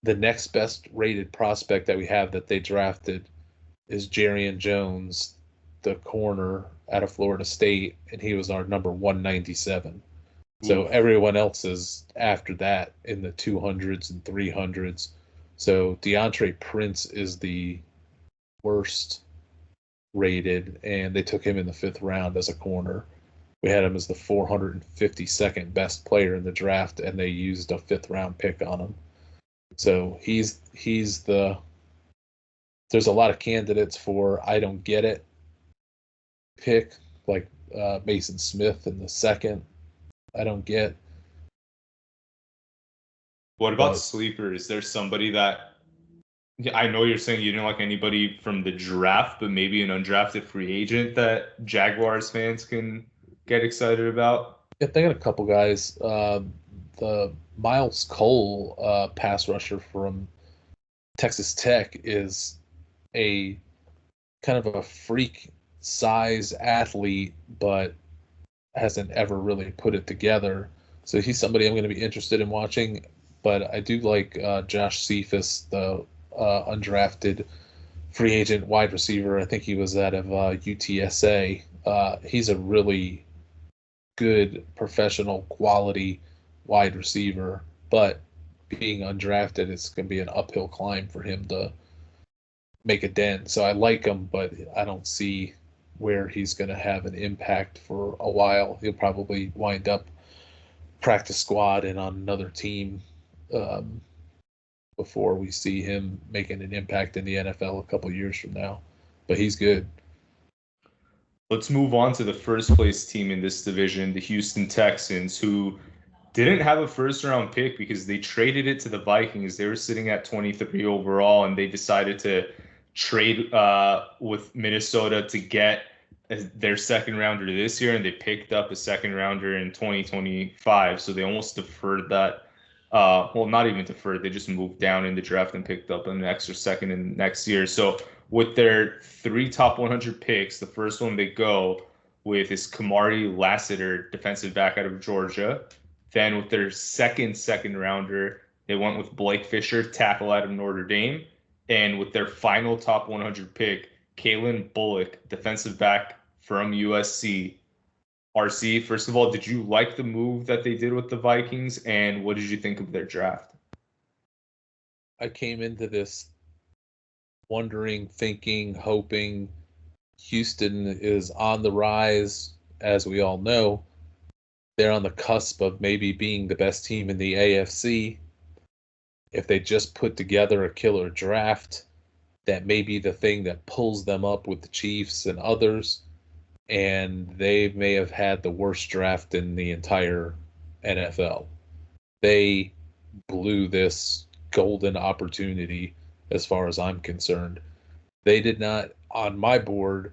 B: The next best rated prospect that we have that they drafted is Jarrian Jones, the corner out of Florida State, and he was our number 197. So everyone else is after that in the 200s and 300s. So DeAndre Prince is the worst rated, and they took him in the 5th round as a corner. We had him as the 452nd best player in the draft, and they used a 5th round pick on him. So he's the. There's a lot of candidates for I don't get it pick, like Mason Smith in the 2nd. I don't get.
A: What about sleeper? Is there somebody that I know you're saying you didn't like anybody from the draft, but maybe an undrafted free agent that Jaguars fans can get excited about?
B: Yeah, they got a couple guys. The Miles Cole pass rusher from Texas Tech is a kind of a freak size athlete, but hasn't ever really put it together. So he's somebody I'm going to be interested in watching. But I do like Josh Cephas, the undrafted free agent wide receiver. I think he was out of UTSA. He's a really good professional quality wide receiver, but being undrafted, it's going to be an uphill climb for him to make a dent. So I like him, but I don't see where he's going to have an impact for a while. He'll probably wind up practice squad and on another team before we see him making an impact in the NFL a couple years from now. But he's good.
A: Let's move on to the first place team in this division, the Houston Texans, who didn't have a first round pick because they traded it to the Vikings. They were sitting at 23 overall, and they decided to trade with Minnesota to get their second rounder this year, and they picked up a second rounder in 2025. So they almost deferred that. Well, not even deferred. They just moved down in the draft and picked up an extra second in next year. So with their 3 top 100 picks, the first one they go with is Kamari Lassiter, defensive back out of Georgia. Then with their second rounder, they went with Blake Fisher, tackle out of Notre Dame. And with their final top 100 pick, Kalen Bullock, defensive back from USC. RC, first of all, did you like the move that they did with the Vikings? And what did you think of their draft?
B: I came into this wondering, thinking, hoping Houston is on the rise, as we all know. They're on the cusp of maybe being the best team in the AFC. If they just put together a killer draft, that may be the thing that pulls them up with the Chiefs and others. And they may have had the worst draft in the entire NFL. They blew this golden opportunity as far as I'm concerned. They did not, on my board,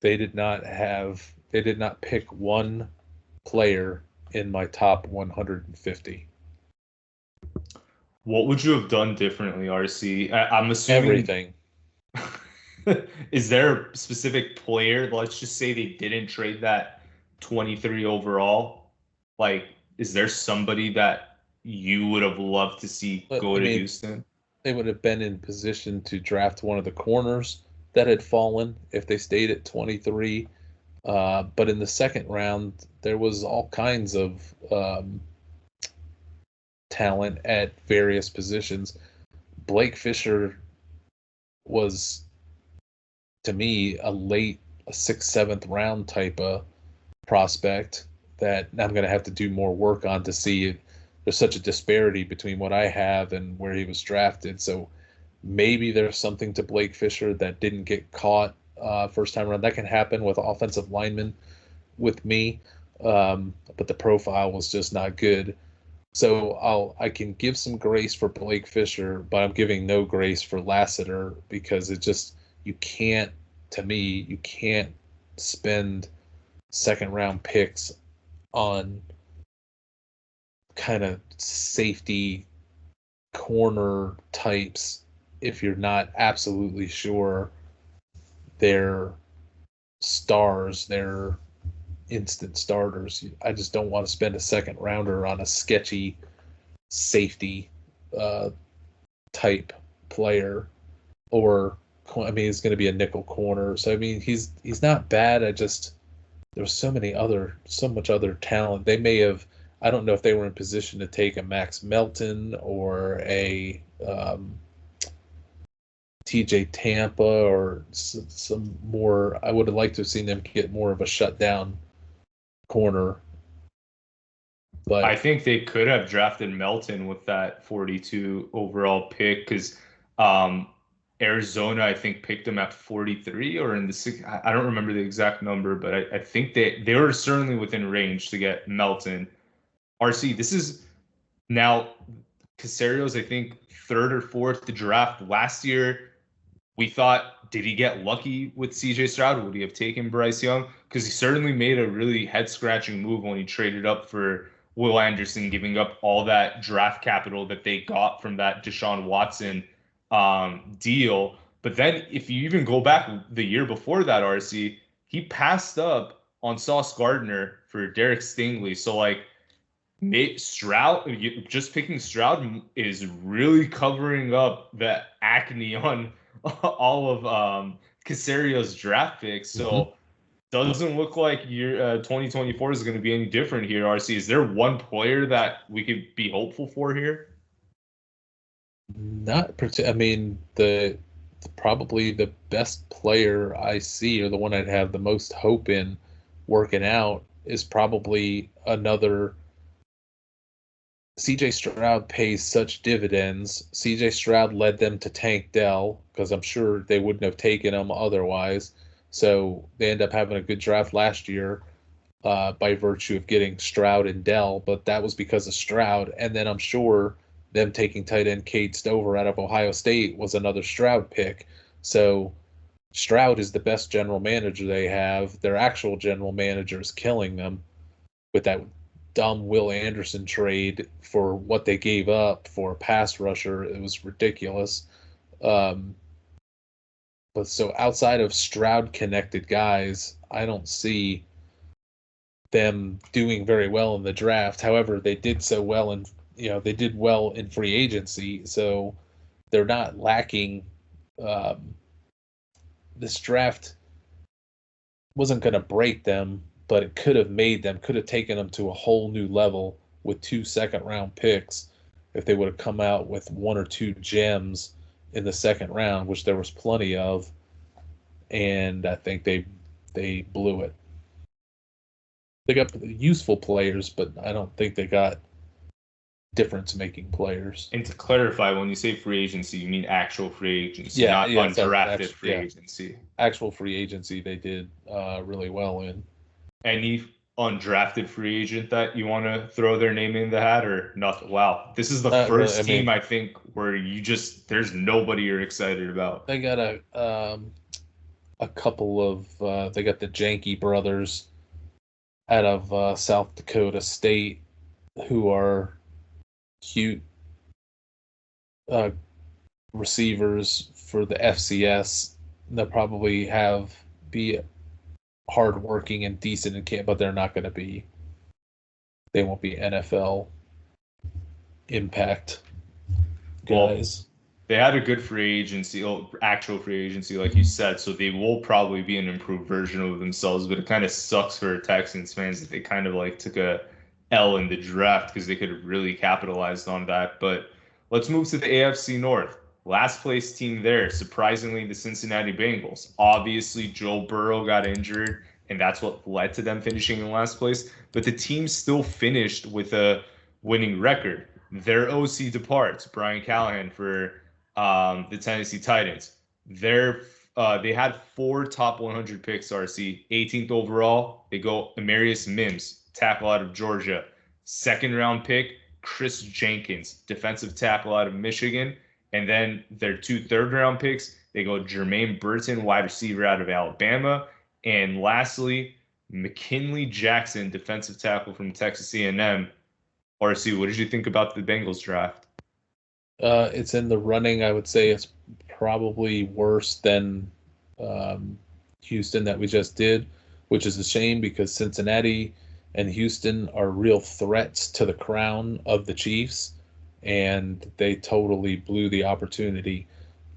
B: they did not pick one player in my top 150.
A: What would you have done differently, RC? I'm assuming
B: everything.
A: Is there a specific player? Let's just say they didn't trade that 23 overall. Like, is there somebody that you would have loved to see go to Houston?
B: They would have been in position to draft one of the corners that had fallen if they stayed at 23. But in the second round, there was all kinds of talent at various positions. Blake Fisher was, to me, a 6th, 7th round type of prospect that I'm going to have to do more work on to see. There's such a disparity between what I have and where he was drafted. So Maybe there's something to Blake Fisher that didn't get caught first time around. That can happen with offensive linemen with me, but the profile was just not good. So I can give some grace for Blake Fisher, but I'm giving no grace for Lassiter because you can't spend second round picks on kind of safety corner types if you're not absolutely sure they're stars, they're instant starters. I just don't want to spend a second rounder on a sketchy safety type player, or he's going to be a nickel corner. So he's not bad. There's so much other talent. They may have, I don't know if they were in position to take a Max Melton or a TJ Tampa or some more. I would have liked to have seen them get more of a shutdown corner. But
A: I think they could have drafted Melton with that 42 overall pick because Arizona, I think, picked him at 43 or in the six. I don't remember the exact number, but I think they were certainly within range to get Melton. RC, this is now Casario's, I think, third or fourth to draft last year. We thought, did he get lucky with CJ Stroud? Would he have taken Bryce Young? Because he certainly made a really head-scratching move when he traded up for Will Anderson, giving up all that draft capital that they got from that Deshaun Watson deal. But then if you even go back the year before that, RC, he passed up on Sauce Gardner for Derek Stingley. So, Stroud, just picking Stroud is really covering up the acne on all of Casario's draft picks. So doesn't look like your 2024 is going to be any different here, RC. Is there one player that we could be hopeful for here?
B: Probably the best player I see, or the one I'd have the most hope in working out, is probably another. CJ Stroud pays such dividends. CJ Stroud led them to Tank Dell because I'm sure they wouldn't have taken him otherwise. So they end up having a good draft last year by virtue of getting Stroud and Dell, but that was because of Stroud. And then I'm sure them taking tight end Cade Stover out of Ohio State was another Stroud pick. So Stroud is the best general manager they have. Their actual general manager is killing them with that dumb Will Anderson trade for what they gave up for a pass rusher. It was ridiculous. But so outside of Stroud connected guys, I don't see them doing very well in the draft. However, they did so well they did well in free agency, so they're not lacking. This draft wasn't going to break them, but it could have taken them to a whole new level with 2 second-round picks if they would have come out with 1 or 2 gems in the second round, which there was plenty of, and I think they blew it. They got useful players, but I don't think they got difference-making players.
A: And to clarify, when you say free agency, you mean actual free agency, not undrafted free agency.
B: Actual free agency they did really well in.
A: Any undrafted free agent that you want to throw their name in the hat or nothing? Wow. This is the first team, I think, where there's nobody you're excited about.
B: They got a couple of, they got the Janke brothers out of South Dakota State who are cute receivers for the FCS. They'll probably be hardworking and decent in camp, but they're not going to be. They won't be NFL impact guys.
A: Well, they had a good free agency, actual free agency, like you said, so they will probably be an improved version of themselves. But it kind of sucks for Texans fans that they kind of took a L in the draft because they could have really capitalized on that. But let's move to the AFC North. Last place team there, surprisingly, the Cincinnati Bengals. Obviously, Joe Burrow got injured, and that's what led to them finishing in last place. But the team still finished with a winning record. Their OC departs, Brian Callahan, for The Tennessee Titans. They had 4 top 100 picks, RC. 18th overall, they go Amarius Mims, tackle out of Georgia. Second round pick, Chris Jenkins, defensive tackle out of Michigan. And then their 2 third-round picks, they go Jermaine Burton, wide receiver out of Alabama. And lastly, McKinley Jackson, defensive tackle from Texas A&M. RC, what did you think about the Bengals draft?
B: It's in the running. I would say it's probably worse than Houston that we just did, which is a shame because Cincinnati and Houston are real threats to the crown of the Chiefs, and they totally blew the opportunity.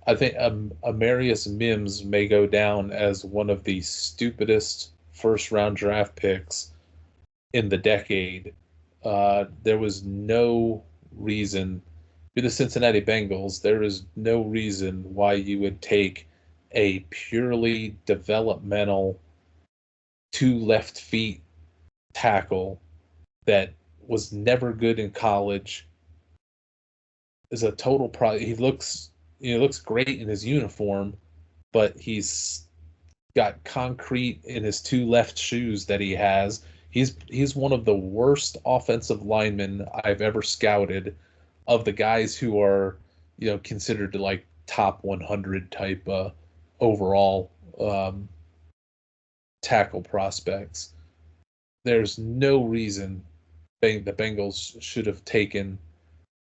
B: I think Amarius Mims may go down as one of the stupidest first-round draft picks in the decade. There was no reason, for the Cincinnati Bengals, there is no reason why you would take a purely developmental 2 left feet tackle that was never good in college. Is a total problem. He looks great in his uniform, but he's got concrete in his 2 left shoes that he has. He's one of the worst offensive linemen I've ever scouted, of the guys who are, considered to like top 100 type overall tackle prospects. There's no reason the Bengals should have taken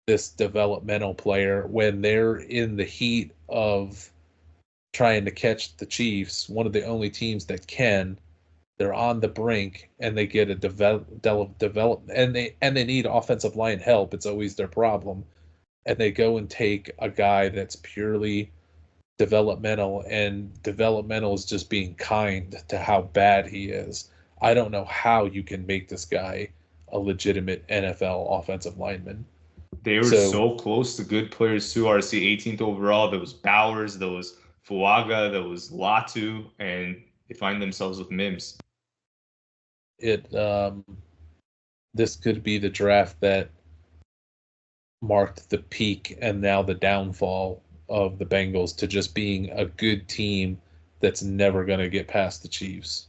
B: this developmental player when they're in the heat of trying to catch the Chiefs, one of the only teams that can. They're on the brink, and they get a develop, and they need offensive line help. It's always their problem, and they go and take a guy that's purely developmental, and developmental is just being kind to how bad he is. I don't know how you can make this guy a legitimate NFL offensive lineman.
A: They were so close to good players too. RC 18th overall. There was Bowers, there was Fuaga, there was Latu, and they find themselves with Mims.
B: This could be the draft that marked the peak and now the downfall of the Bengals to just being a good team that's never going to get past the Chiefs.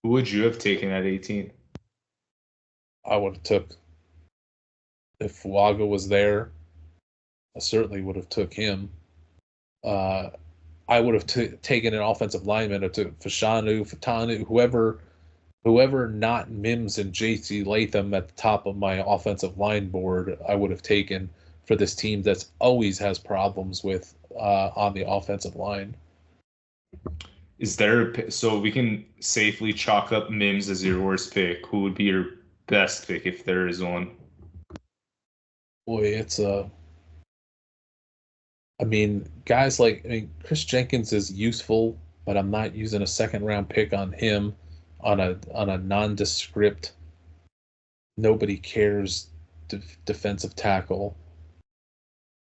A: Who would you have taken at 18?
B: I would have took, if Fuaga was there, I certainly would have took him. I would have taken an offensive lineman, or took Fatanu, whoever not Mims and J.C. Latham at the top of my offensive line board, I would have taken for this team that's always has problems with on the offensive line.
A: Is there, so we can safely chalk up Mims as your worst pick? Who would be your best pick if there is one?
B: Boy, guys like, Chris Jenkins is useful, but I'm not using a second round pick on him on a nondescript, nobody cares defensive tackle.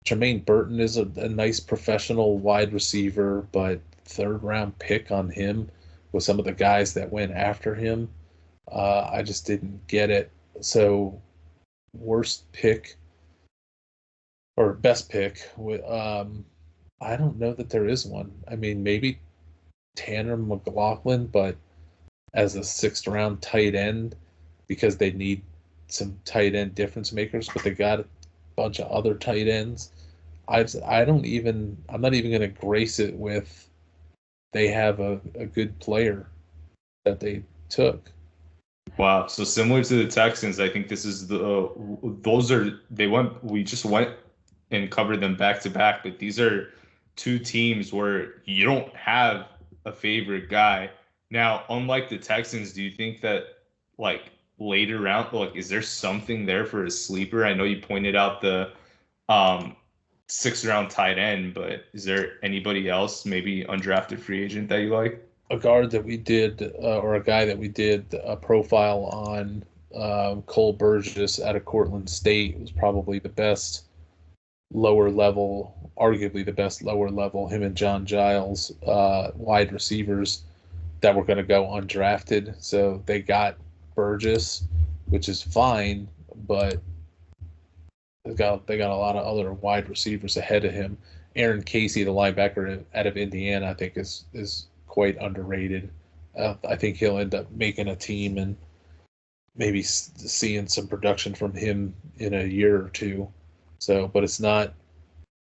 B: Jermaine Burton is a nice professional wide receiver, but third round pick on him with some of the guys that went after him, I just didn't get it. So worst pick or best pick, I don't know that there is one. Maybe Tanner McLaughlin, but as a 6th round tight end, because they need some tight end difference makers, but they got a bunch of other tight ends. I'm not even going to grace it with they have a good player that they took.
A: Wow. So similar to the Texans, I think this is we just went and covered them back to back, but these are 2 teams where you don't have a favorite guy. Now, unlike the Texans, do you think that later round, is there something there for a sleeper? I know you pointed out the 6th round tight end, but is there anybody else, maybe undrafted free agent, that you like?
B: A guard that we did, or a guy that we did a profile on, Cole Burgess out of Cortland State, was probably the best lower level, arguably the best lower level, him and John Giles, wide receivers that were going to go undrafted. So they got Burgess, which is fine, but they got a lot of other wide receivers ahead of him. Aaron Casey, the linebacker out of Indiana, I think is quite underrated. I think he'll end up making a team and maybe seeing some production from him in a year or two. So, but it's not.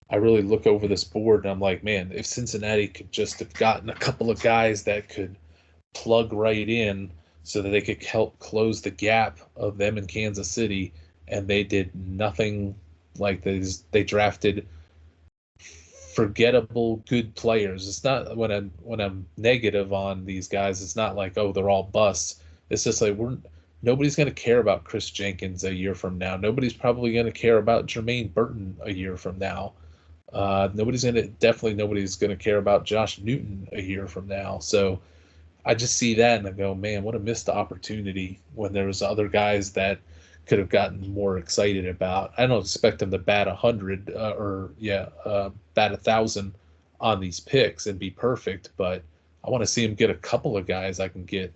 B: I really look over this board and I'm like, man, if Cincinnati could just have gotten a couple of guys that could plug right in so that they could help close the gap of them in Kansas City, and they did nothing. Like they drafted forgettable good players. It's not when I'm negative on these guys, it's not like, oh, they're all busts. It's just like nobody's going to care about Chris Jenkins a year from now. Nobody's probably going to care about Jermaine Burton a year from now. Nobody's going to care about Josh Newton a year from now. So I just see that and I go, man, what a missed opportunity when there was other guys that could have gotten more excited about. I don't expect them to bat 100 bat 1,000 on these picks and be perfect, but I want to see them get a couple of guys I can get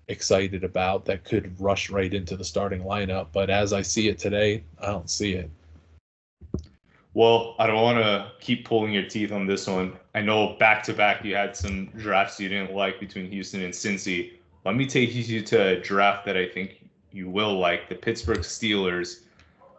B: excited about that could rush right into the starting lineup. But as I see it today, I don't see it.
A: Well, I don't want to keep pulling your teeth on this one. I know back-to-back you had some drafts you didn't like between Houston and Cincy. Let me take you to a draft that I think you will like, the Pittsburgh Steelers.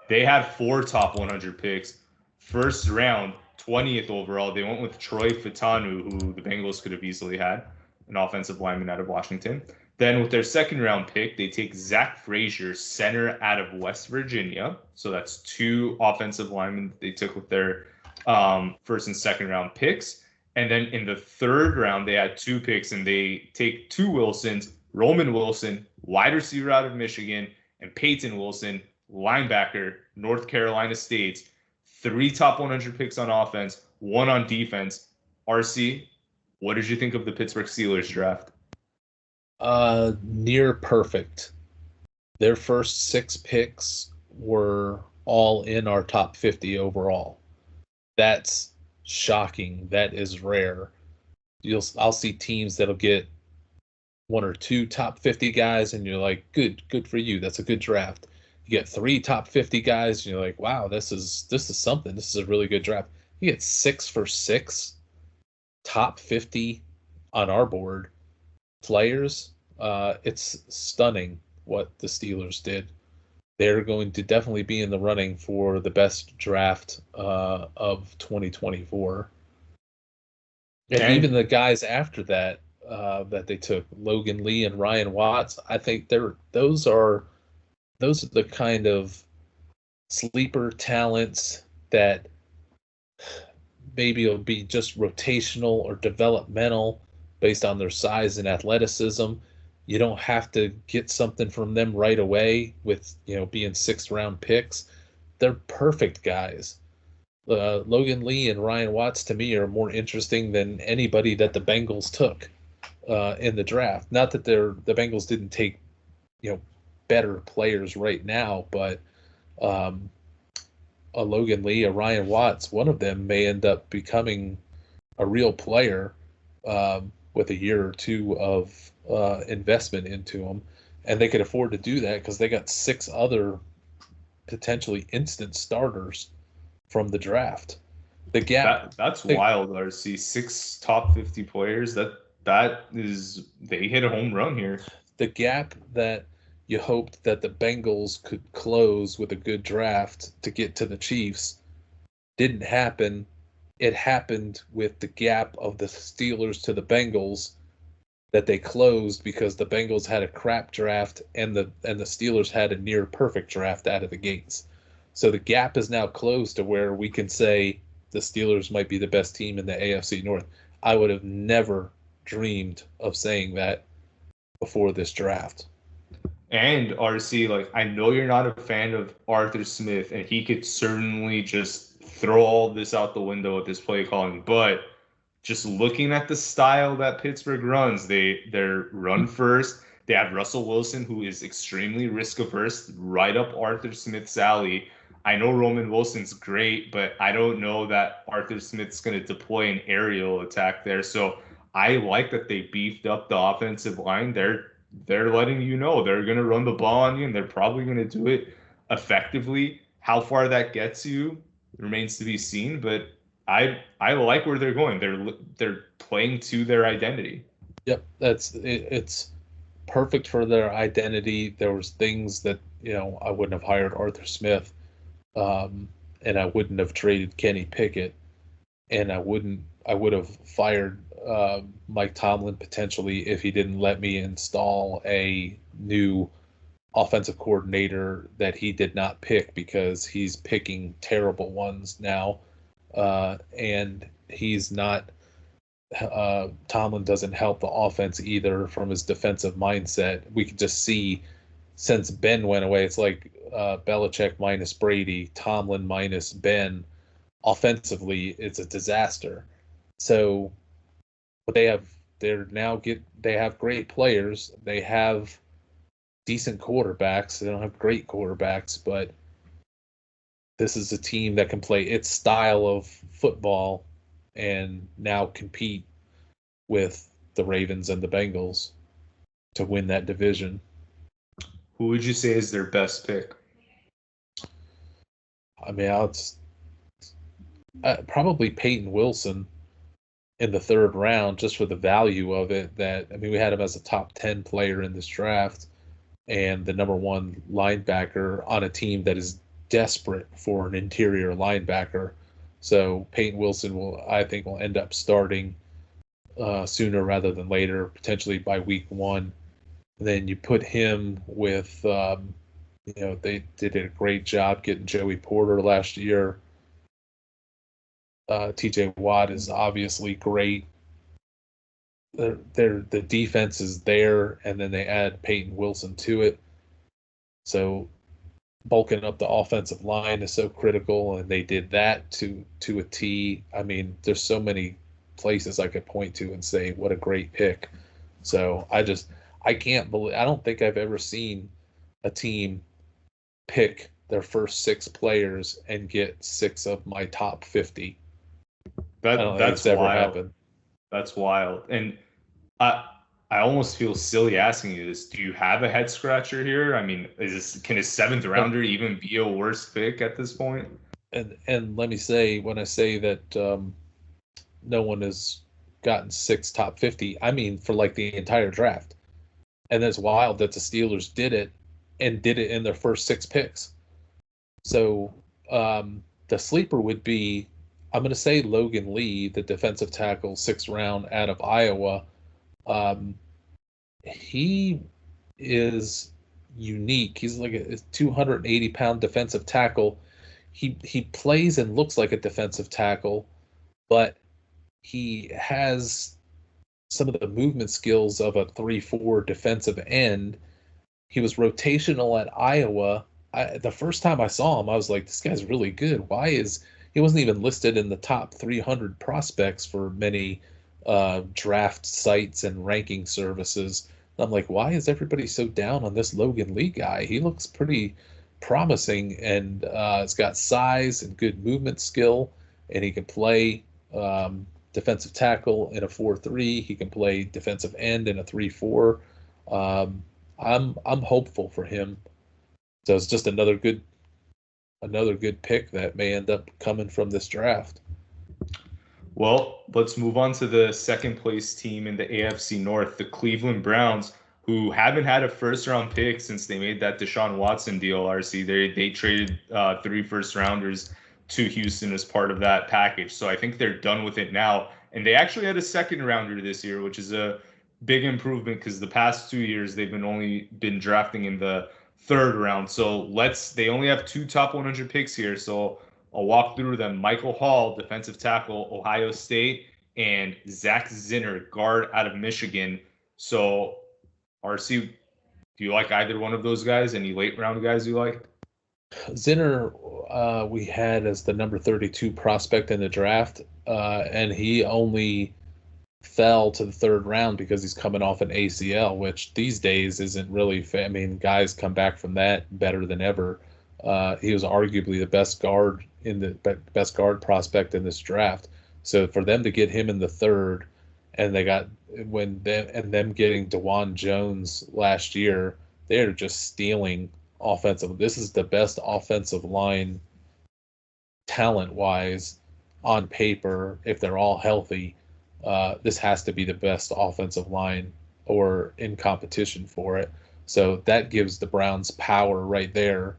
A: They had 4 top 100 picks. First round, 20th overall, they went with Troy Fautanu, who the Bengals could have easily had, an offensive lineman out of Washington. Then with their second round pick, they take Zach Frazier, center out of West Virginia. So that's 2 offensive linemen that they took with their first and second round picks. And then in the third round, they had 2 picks, and they take 2 Wilsons, Roman Wilson, wide receiver out of Michigan, and Peyton Wilson, linebacker, North Carolina State. 3 top 100 picks on offense, 1 on defense. RC, what did you think of the Pittsburgh Steelers draft?
B: Near perfect. Their first 6 picks were all in our top 50 overall. That's shocking. That is rare. I'll see teams that'll get 1 or 2 top 50 guys, and you're like, good for you. That's a good draft. You get 3 top 50 guys, and you're like, wow, this is something. This is a really good draft. You get 6 for 6 top 50 on our board players. It's stunning what the Steelers did. They're going to definitely be in the running for the best draft of 2024. And even the guys after that that they took, Logan Lee and Ryan Watts, I think those are the kind of sleeper talents that maybe it'll be just rotational or developmental based on their size and athleticism. You don't have to get something from them right away with, being 6th round picks. They're perfect guys. Logan Lee and Ryan Watts to me are more interesting than anybody that the Bengals took in the draft. Not that the Bengals didn't take, better players right now, but a Logan Lee, a Ryan Watts, one of them may end up becoming a real player with a year or 2 of investment into them, and they could afford to do that because they got 6 other potentially instant starters from the draft. The gap
A: that's wild, RC. 6 top 50 players. That is, they hit a home run here.
B: The gap that you hoped that the Bengals could close with a good draft to get to the Chiefs didn't happen. It happened with the gap of the Steelers to the Bengals that they closed because the Bengals had a crap draft and the Steelers had a near perfect draft out of the gates. So the gap is now closed to where we can say the Steelers might be the best team in the AFC North. I would have never dreamed of saying that before this draft.
A: And RC, I know you're not a fan of Arthur Smith, and he could certainly just throw all this out the window with his play calling, but just looking at the style that Pittsburgh runs, they're run first. They have Russell Wilson, who is extremely risk averse, right up Arthur Smith's alley. I know Roman Wilson's great, but I don't know that Arthur Smith's going to deploy an aerial attack there. So I like that they beefed up the offensive line. They're letting you know they're going to run the ball on you, and they're probably going to do it effectively. How far that gets you remains to be seen, but I like where they're going. They're playing to their identity.
B: Yep, it's perfect for their identity. There was things that, I wouldn't have hired Arthur Smith, and I wouldn't have traded Kenny Pickett, and I would have fired Mike Tomlin potentially if he didn't let me install a new offensive coordinator that he did not pick, because he's picking terrible ones now, and he's not. Tomlin doesn't help the offense either from his defensive mindset. We could just see since Ben went away, it's like Belichick minus Brady, Tomlin minus Ben. Offensively, it's a disaster. So, but they have great players. They have decent quarterbacks. They don't have great quarterbacks, but this is a team that can play its style of football and now compete with the Ravens and the Bengals to win that division.
A: Who would you say is their best pick?
B: I mean, probably Peyton Wilson in the third round, just for the value of it. We had him as a top 10 player in this draft and the number one linebacker on a team that is desperate for an interior linebacker. So Peyton Wilson I think will end up starting sooner rather than later, potentially by week 1. And then you put him with, they did a great job getting Joey Porter last year. TJ Watt is obviously great. The defense is there, and then they add Peyton Wilson to it. So bulking up the offensive line is so critical, and they did that to a T. I mean, there's so many places I could point to and say what a great pick. So I can't believe, I don't think I've ever seen a team pick their first 6 players and get 6 of my top 50.
A: That's
B: ever
A: wild.
B: happened.
A: That's wild. And I almost feel silly asking you this. Do you have a head scratcher here? I mean, can a 7th rounder even be a worse pick at this point?
B: And let me say, when I say that no one has gotten 6 top 50, I mean for like the entire draft. And it's wild that the Steelers did it and did it in their first 6 picks. So the sleeper would be, I'm going to say Logan Lee, the defensive tackle, 6th round out of Iowa. He is unique. He's like a 280-pound defensive tackle. He plays and looks like a defensive tackle, but he has some of the movement skills of a 3-4 defensive end. He was rotational at Iowa. The first time I saw him, I was like, this guy's really good. He wasn't even listed in the top 300 prospects for many draft sites and ranking services. And I'm like, why is everybody so down on this Logan Lee guy? He looks pretty promising, and he's got size and good movement skill, and he can play defensive tackle in a 4-3. He can play defensive end in a 3-4. I'm hopeful for him. So it's just another good pick that may end up coming from this draft.
A: Well, let's move on to the second place team in the AFC North, the Cleveland Browns, who haven't had a first-round pick since they made that Deshaun Watson deal, RC. They traded 3 first-rounders to Houston as part of that package. So I think they're done with it now. And they actually had a second-rounder this year, which is a big improvement because the past 2 years they've only been drafting in the 3rd round. So they only have 2 top 100 picks here. So I'll walk through them. Michael Hall, defensive tackle, Ohio State, and Zach Zinner, guard out of Michigan. So, RC, do you like either one of those guys? Any late round guys you like?
B: Zinner, we had as the number 32 prospect in the draft, and he only fell to the 3rd round because he's coming off an ACL, which these days isn't really fair. I mean, guys come back from that better than ever. He was arguably the best guard prospect in this draft. So for them to get him in the 3rd, and them getting DeJuan Jones last year, they're just stealing offensive. This is the best offensive line talent-wise on paper, if they're all healthy, this has to be the best offensive line or in competition for it. So that gives the Browns power right there.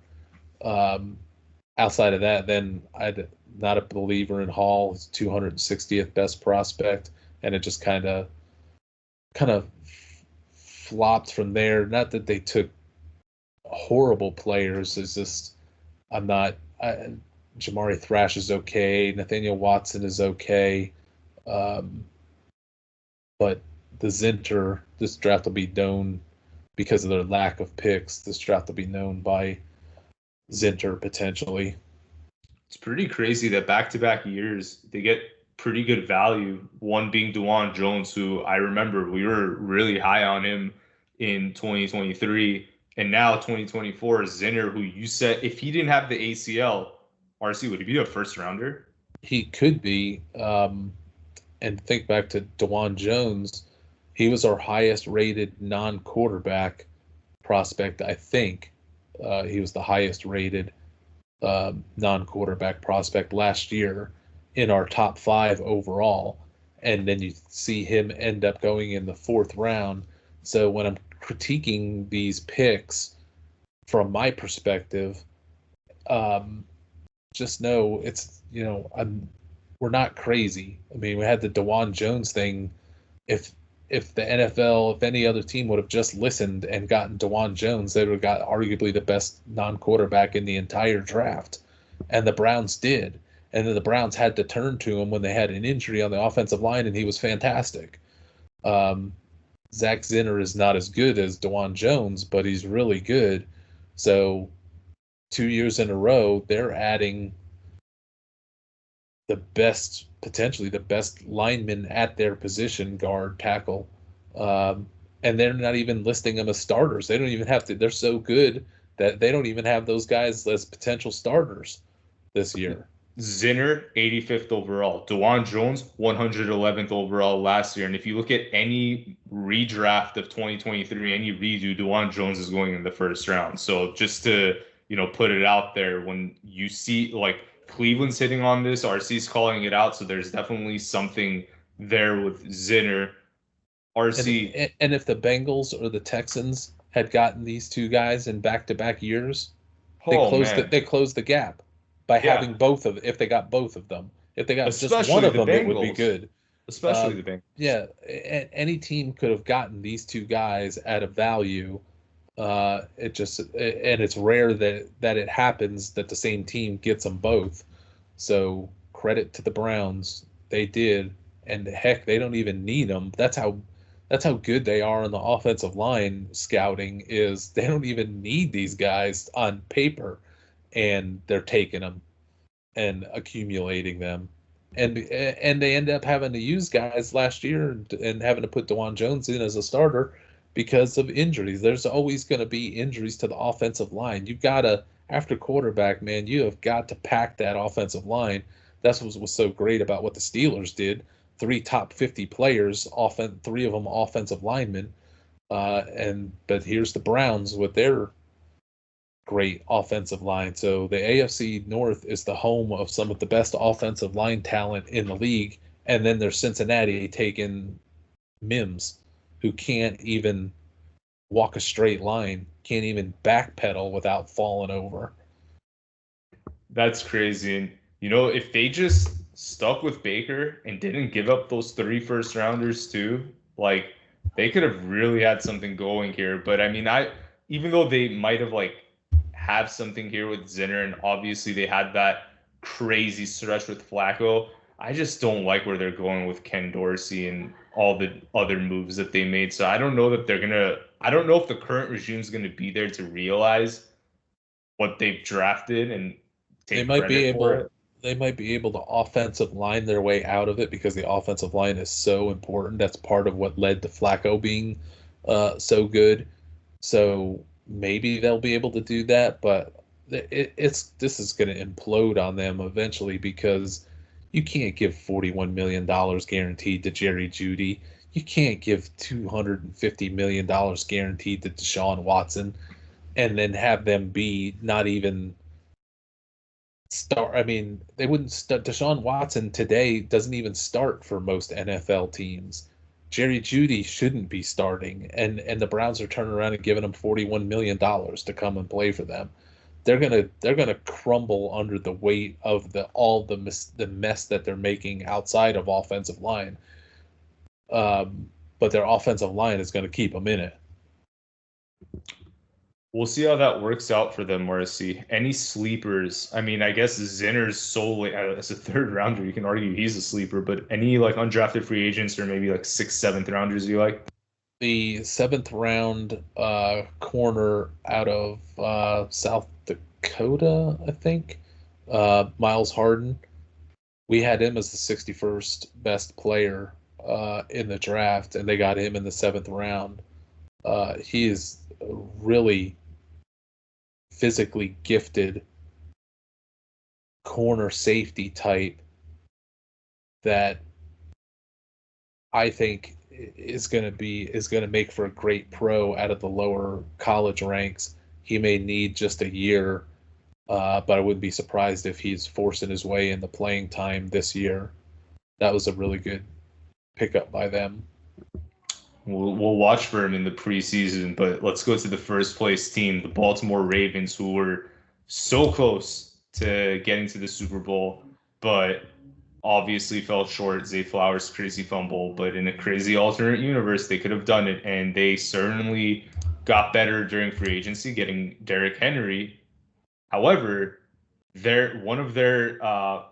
B: Outside of that, then I'm not a believer in Hall. His 260th best prospect, and it just kind of flopped from there. Not that they took horrible players. It's just I'm not. Jamari Thrash is okay. Nathaniel Watson is okay. But the Zinter, this draft will be known because of their lack of picks. This draft will be known by Zinter potentially.
A: It's pretty crazy that back-to-back years they get pretty good value. One being Dawand Jones, who I remember we were really high on him in 2023, and now 2024 is Zinner, who you said if he didn't have the ACL, RC, would he be a first rounder?
B: He could be. And think back to Dawand Jones, he was our highest rated non-quarterback prospect, I think. He was the highest rated non-quarterback prospect last year in our top 5 overall. And then you see him end up going in the 4th round. So when I'm critiquing these picks from my perspective, just know it's, we're not crazy. I mean, we had the Dawand Jones thing. If the NFL, if any other team would have just listened and gotten Dawand Jones, they would have got arguably the best non-quarterback in the entire draft. And the Browns did. And then the Browns had to turn to him when they had an injury on the offensive line, and he was fantastic. Zach Zinner is not as good as Dawand Jones, but he's really good. So 2 years in a row, they're adding potentially the best lineman at their position, guard, tackle. And they're not even listing them as starters. They don't even have to. They're so good that they don't even have those guys as potential starters this year.
A: Zinner, 85th overall. Dawand Jones, 111th overall last year. And if you look at any redraft of 2023, any redo, Dawand Jones is going in the first round. So just to, put it out there, when you see Cleveland's hitting on this, RC's calling it out. So there's definitely something there with Zinner. RC.
B: And if the Bengals or the Texans had gotten these two guys in back-to-back years, they closed the gap by having both of. If they got both of them, if they got just one of them, it would be good.
A: Especially the Bengals.
B: Yeah, any team could have gotten these two guys at a value. It's rare that it happens that the same team gets them both. So credit to the Browns, they did, and heck, they don't even need them. That's how good they are on the offensive line scouting. Is they don't even need these guys on paper, and they're taking them and accumulating them, and they end up having to use guys last year and having to put Dawand Jones in as a starter because of injuries. There's always going to be injuries to the offensive line. You've got to, after quarterback, man, you have got to pack that offensive line. That's what was so great about what the Steelers did. 3 top 50 players, 3 of them offensive linemen. But here's the Browns with their great offensive line. So the AFC North is the home of some of the best offensive line talent in the league. And then there's Cincinnati taking Mims, who can't even walk a straight line, can't even backpedal without falling over.
A: That's crazy. And, if they just stuck with Baker and didn't give up those 3 first-rounders too, they could have really had something going here. But, I mean, even though they might have something here with Zinner, and obviously they had that crazy stretch with Flacco, I just don't like where they're going with Ken Dorsey and all the other moves that they made. So I don't know that I don't know if the current regime is going to be there to realize what they've drafted and take credit for it.
B: They might be able to offensive line their way out of it because the offensive line is so important. That's part of what led to Flacco being so good. So maybe they'll be able to do that, but this is going to implode on them eventually because you can't give $41 million guaranteed to Jerry Jeudy. You can't give $250 million guaranteed to Deshaun Watson and then have them be not even start. I mean, they wouldn't start. Deshaun Watson today doesn't even start for most NFL teams. Jerry Jeudy shouldn't be starting, and the Browns are turning around and giving him $41 million to come and play for them. They're gonna crumble under the weight of the mess that they're making outside of offensive line. But their offensive line is going to keep them in it.
A: We'll see how that works out for them, Morrissey. Any sleepers? I mean, I guess Zinner's solely as a third rounder. You can argue he's a sleeper, but any like undrafted free agents or maybe like sixth, seventh rounders you like?
B: The seventh round corner out of South Dakota, I think, Miles Harden. We had him as the 61st best player in the draft, and they got him in the seventh round. He is really physically gifted corner safety type that I think is going to make for a great pro out of the lower college ranks. He may need just a year, but I wouldn't be surprised if he's forcing his way into playing time this year. That was a really good pickup by them.
A: We'll watch for him in the preseason, but let's go to the first place team, the Baltimore Ravens, who were so close to getting to the Super Bowl, but obviously fell short. Zay Flowers' crazy fumble, but in a crazy alternate universe, they could have done it, and they certainly got better during free agency, getting Derrick Henry. However, one of their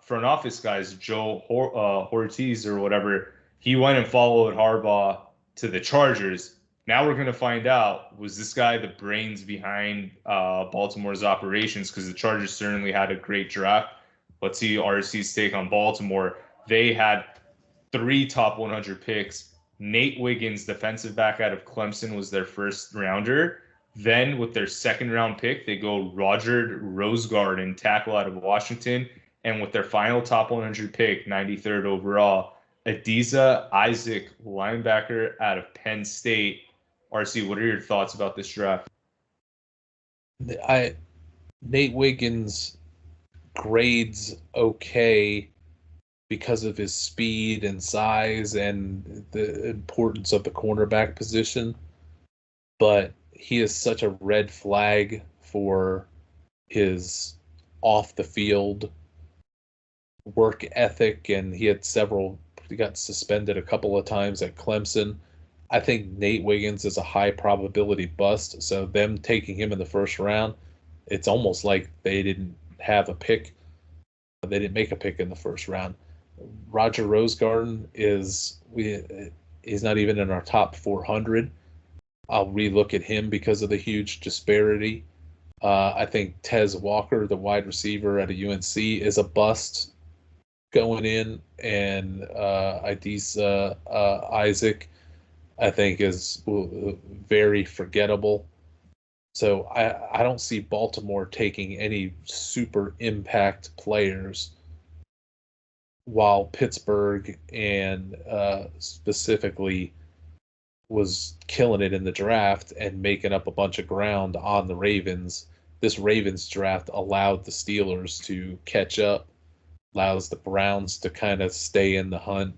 A: front office guys, Joe Ortiz or whatever, he went and followed Harbaugh to the Chargers. Now we're going to find out, was this guy the brains behind Baltimore's operations? Because the Chargers certainly had a great draft. Let's see RC's take on Baltimore. They had 3 top 100 picks. Nate Wiggins, defensive back out of Clemson, was their first rounder. Then with their second round pick, they go Roger Rosegarden, tackle out of Washington. And with their final top 100 pick, 93rd overall, Adisa Isaac, linebacker out of Penn State. RC, what are your thoughts about this draft?
B: Nate Wiggins grades okay because of his speed and size and the importance of the cornerback position, but he is such a red flag for his off the field work ethic, and he got suspended a couple of times at Clemson. I think Nate Wiggins is a high probability bust, so them taking him in the first round, it's almost like they didn't have a pick. They didn't make a pick in the first round. Roger Rosegarden he's not even in our top 400. I'll relook at him because of the huge disparity. I think Tez Walker, the wide receiver at a UNC, is a bust going in, and Adisa Isaac, I think, is very forgettable. So I don't see Baltimore taking any super impact players, while Pittsburgh and specifically was killing it in the draft and making up a bunch of ground on the Ravens. This Ravens draft allowed the Steelers to catch up, allows the Browns to kind of stay in the hunt,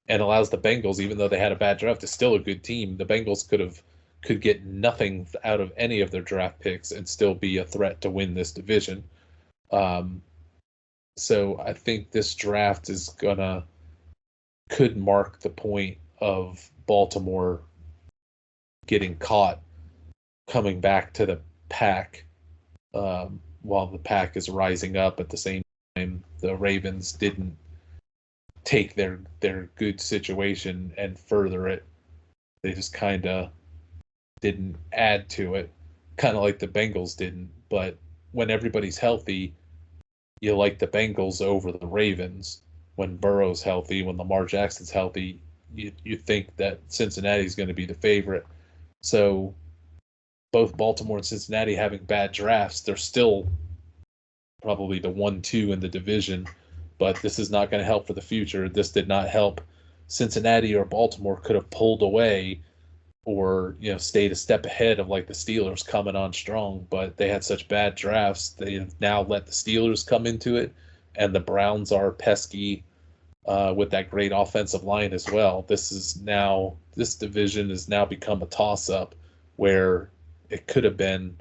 B: and allows the Bengals, even though they had a bad draft, is still a good team. The Bengals could get nothing out of any of their draft picks and still be a threat to win this division. So I think this draft could mark the point of Baltimore getting caught coming back to the pack, while the pack is rising up at the same time. The Ravens didn't take their good situation and further it. They just kind of didn't add to it, kind of like the Bengals didn't. But when everybody's healthy, you like the Bengals over the Ravens. When Burrow's healthy, when Lamar Jackson's healthy, you think that Cincinnati's going to be the favorite. So both Baltimore and Cincinnati having bad drafts, they're still probably the 1-2 in the division, but this is not going to help for the future. This did not help. Cincinnati or Baltimore could have pulled away or stayed a step ahead of like the Steelers coming on strong, but they had such bad drafts. They've now let the Steelers come into it, and the Browns are pesky with that great offensive line as well. This division has now become a toss-up where it could have been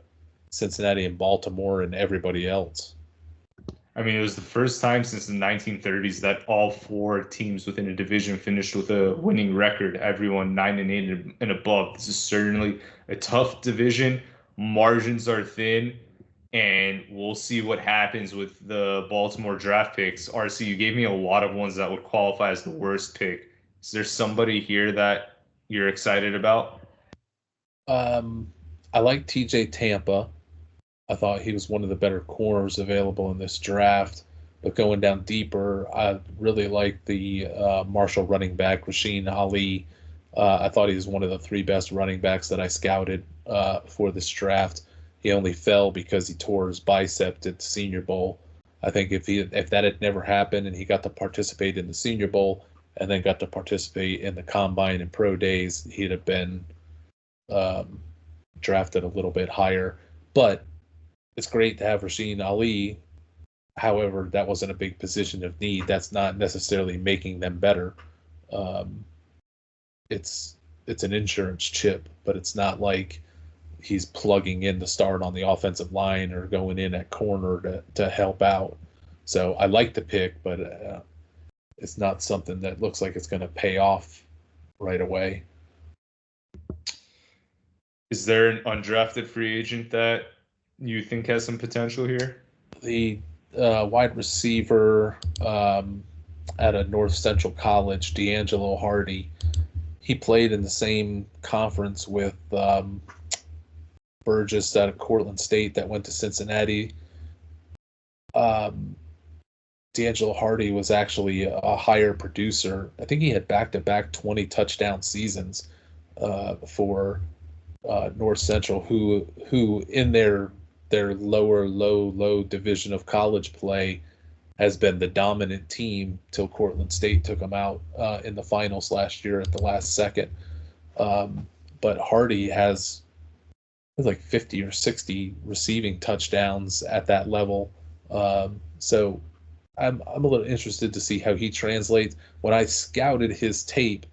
B: Cincinnati and Baltimore and everybody else.
A: I mean, it was the first time since the 1930s that all four teams within a division finished with a winning record. Everyone 9-8 and above. This is certainly a tough division. Margins are thin, and we'll see what happens with the Baltimore draft picks. RC, you gave me a lot of ones that would qualify as the worst pick. Is there somebody here that you're excited about?
B: I like TJ Tampa. I thought he was one of the better corners available in this draft. But going down deeper, I really like the Marshall running back, Rasheen Ali. I thought he was one of the three best running backs that I scouted for this draft. He only fell because he tore his bicep at the Senior Bowl. I think if that had never happened and he got to participate in the Senior Bowl and then got to participate in the Combine and Pro Days, he'd have been drafted a little bit higher. But it's great to have Rasheen Ali. However, that wasn't a big position of need. That's not necessarily making them better. It's an insurance chip, but it's not like he's plugging in to start on the offensive line or going in at corner to help out. So I like the pick, but it's not something that looks like it's going to pay off right away.
A: Is there an undrafted free agent that you think has some potential here?
B: The wide receiver at a North Central college, D'Angelo Hardy, he played in the same conference with Burgess out of Cortland State that went to Cincinnati. D'Angelo Hardy was actually a higher producer. I think he had back-to-back 20 touchdown seasons for North Central, who in their lower low division of college play has been the dominant team till Cortland State took them out in the finals last year at the last second. But Hardy has like 50 or 60 receiving touchdowns at that level. So I'm a little interested to see how he translates. When I scouted his tape,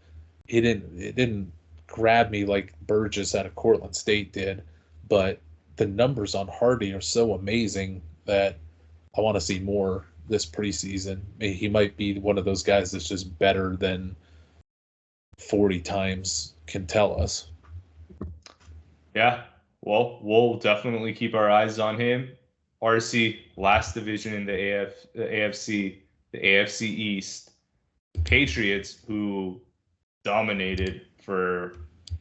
B: it didn't grab me like Burgess out of Cortland State did, but the numbers on Hardy are so amazing that I want to see more this preseason. He might be one of those guys that's just better than 40 times can tell us.
A: Yeah, well, we'll definitely keep our eyes on him. RC, last division in the AFC, the AFC East. Patriots, who dominated for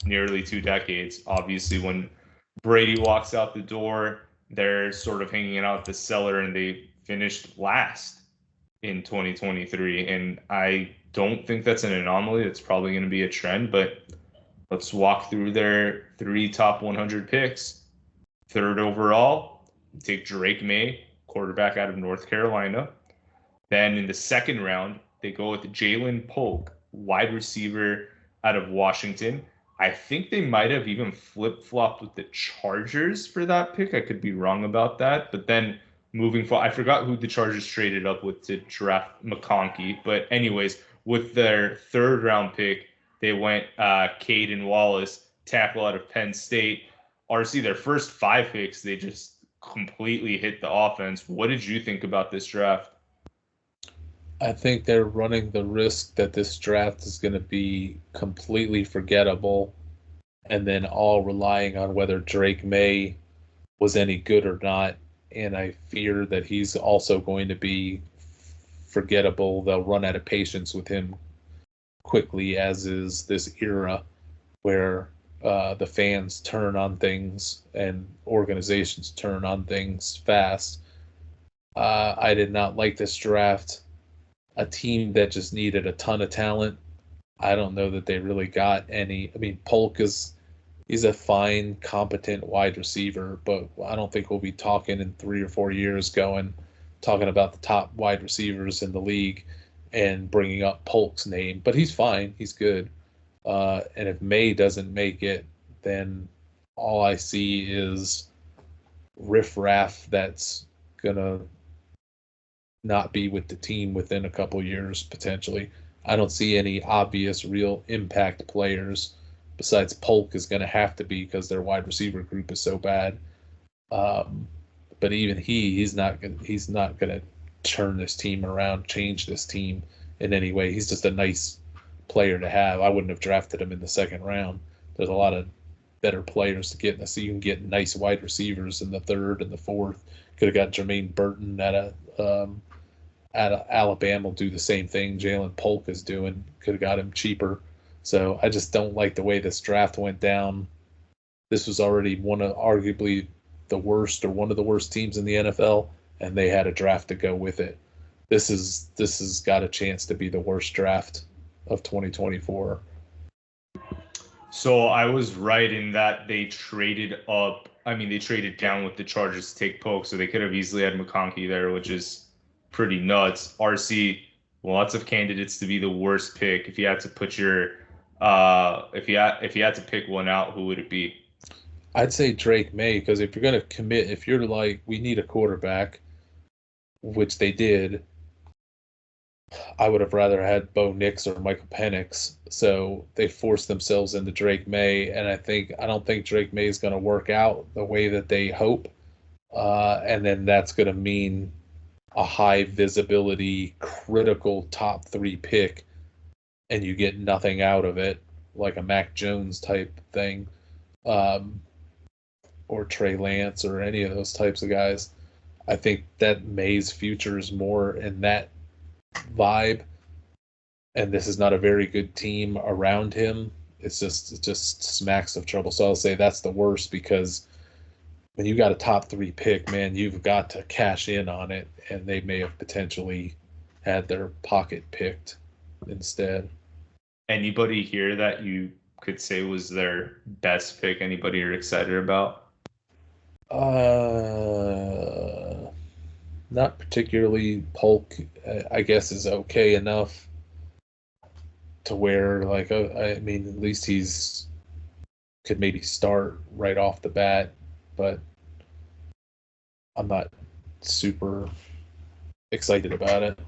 A: nearly 2 decades. Obviously, when Brady walks out the door, they're sort of hanging out the cellar, and they finished last in 2023. And I don't think that's an anomaly. It's probably going to be a trend, but let's walk through their 3 top 100 picks. 3rd overall, take Drake May, quarterback out of North Carolina. Then in the 2nd round, they go with Jalen Polk, wide receiver out of Washington. I think they might have even flip-flopped with the Chargers for that pick. I could be wrong about that. But then moving forward, I forgot who the Chargers traded up with to draft McConkey. But anyways, with their 3rd round pick, they went Caden Wallace, tackle out of Penn State. RC, their first 5 picks, they just completely hit the offense. What did you think about this draft?
B: I think they're running the risk that this draft is going to be completely forgettable and then all relying on whether Drake May was any good or not. And I fear that he's also going to be forgettable. They'll run out of patience with him quickly, as is this era where the fans turn on things and organizations turn on things fast. I did not like this draft. A team that just needed a ton of talent. I don't know that they really got any. I mean, Polk he's a fine, competent wide receiver, but I don't think we'll be talking in 3 or 4 years talking about the top wide receivers in the league and bringing up Polk's name. But he's fine. He's good. And if May doesn't make it, then all I see is riffraff that's gonna not be with the team within a couple years potentially. I don't see any obvious real impact players besides Polk is going to have to be because their wide receiver group is so bad. But even he's not going to turn this team around, change this team in any way. He's just a nice player to have. I wouldn't have drafted him in the second round. There's a lot of better players to get. So you can get nice wide receivers in the third and the fourth. Could have got Jermaine Burton out of Alabama will do the same thing Jalen Polk is doing. Could have got him cheaper. So I just don't like the way this draft went down. This was already arguably the worst or one of the worst teams in the NFL, and they had a draft to go with it. This has got a chance to be the worst draft of 2024.
A: So I was right in that they traded up. I mean, they traded down with the Chargers to take Polk, so they could have easily had McConkey there, which is pretty nuts. RC, lots of candidates to be the worst pick. If you had to put your, if you had to pick one out, who would it be?
B: I'd say Drake May, because if you're going to commit, if you're like, we need a quarterback, which they did, I would have rather had Bo Nix or Michael Penix. So they forced themselves into Drake May, and I don't think Drake May is going to work out the way that they hope. And then that's going to mean a high visibility, critical top 3 pick, and you get nothing out of it, like a Mac Jones type thing, or Trey Lance or any of those types of guys. I think that May's future is more in that vibe, and this is not a very good team around him. It just smacks of trouble. So I'll say that's the worst, because when you got a top 3 pick, man, you've got to cash in on it, and they may have potentially had their pocket picked instead.
A: Anybody here that you could say was their best pick? Anybody you're excited about?
B: Not particularly. Polk, I guess, is okay enough to where, like, I mean, at least he's could maybe start right off the bat, but I'm not super excited about it.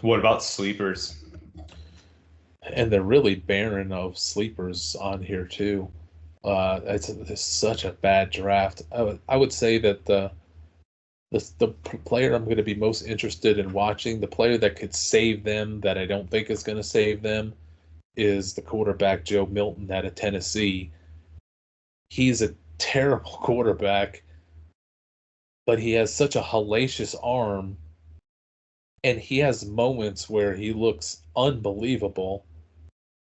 A: What about sleepers?
B: And they're really barren of sleepers on here too. It's such a bad draft. I would say that the player I'm going to be most interested in watching, the player that could save them, that I don't think is going to save them, is the quarterback Joe Milton out of Tennessee. He's a terrible quarterback, but he has such a hellacious arm, and he has moments where he looks unbelievable.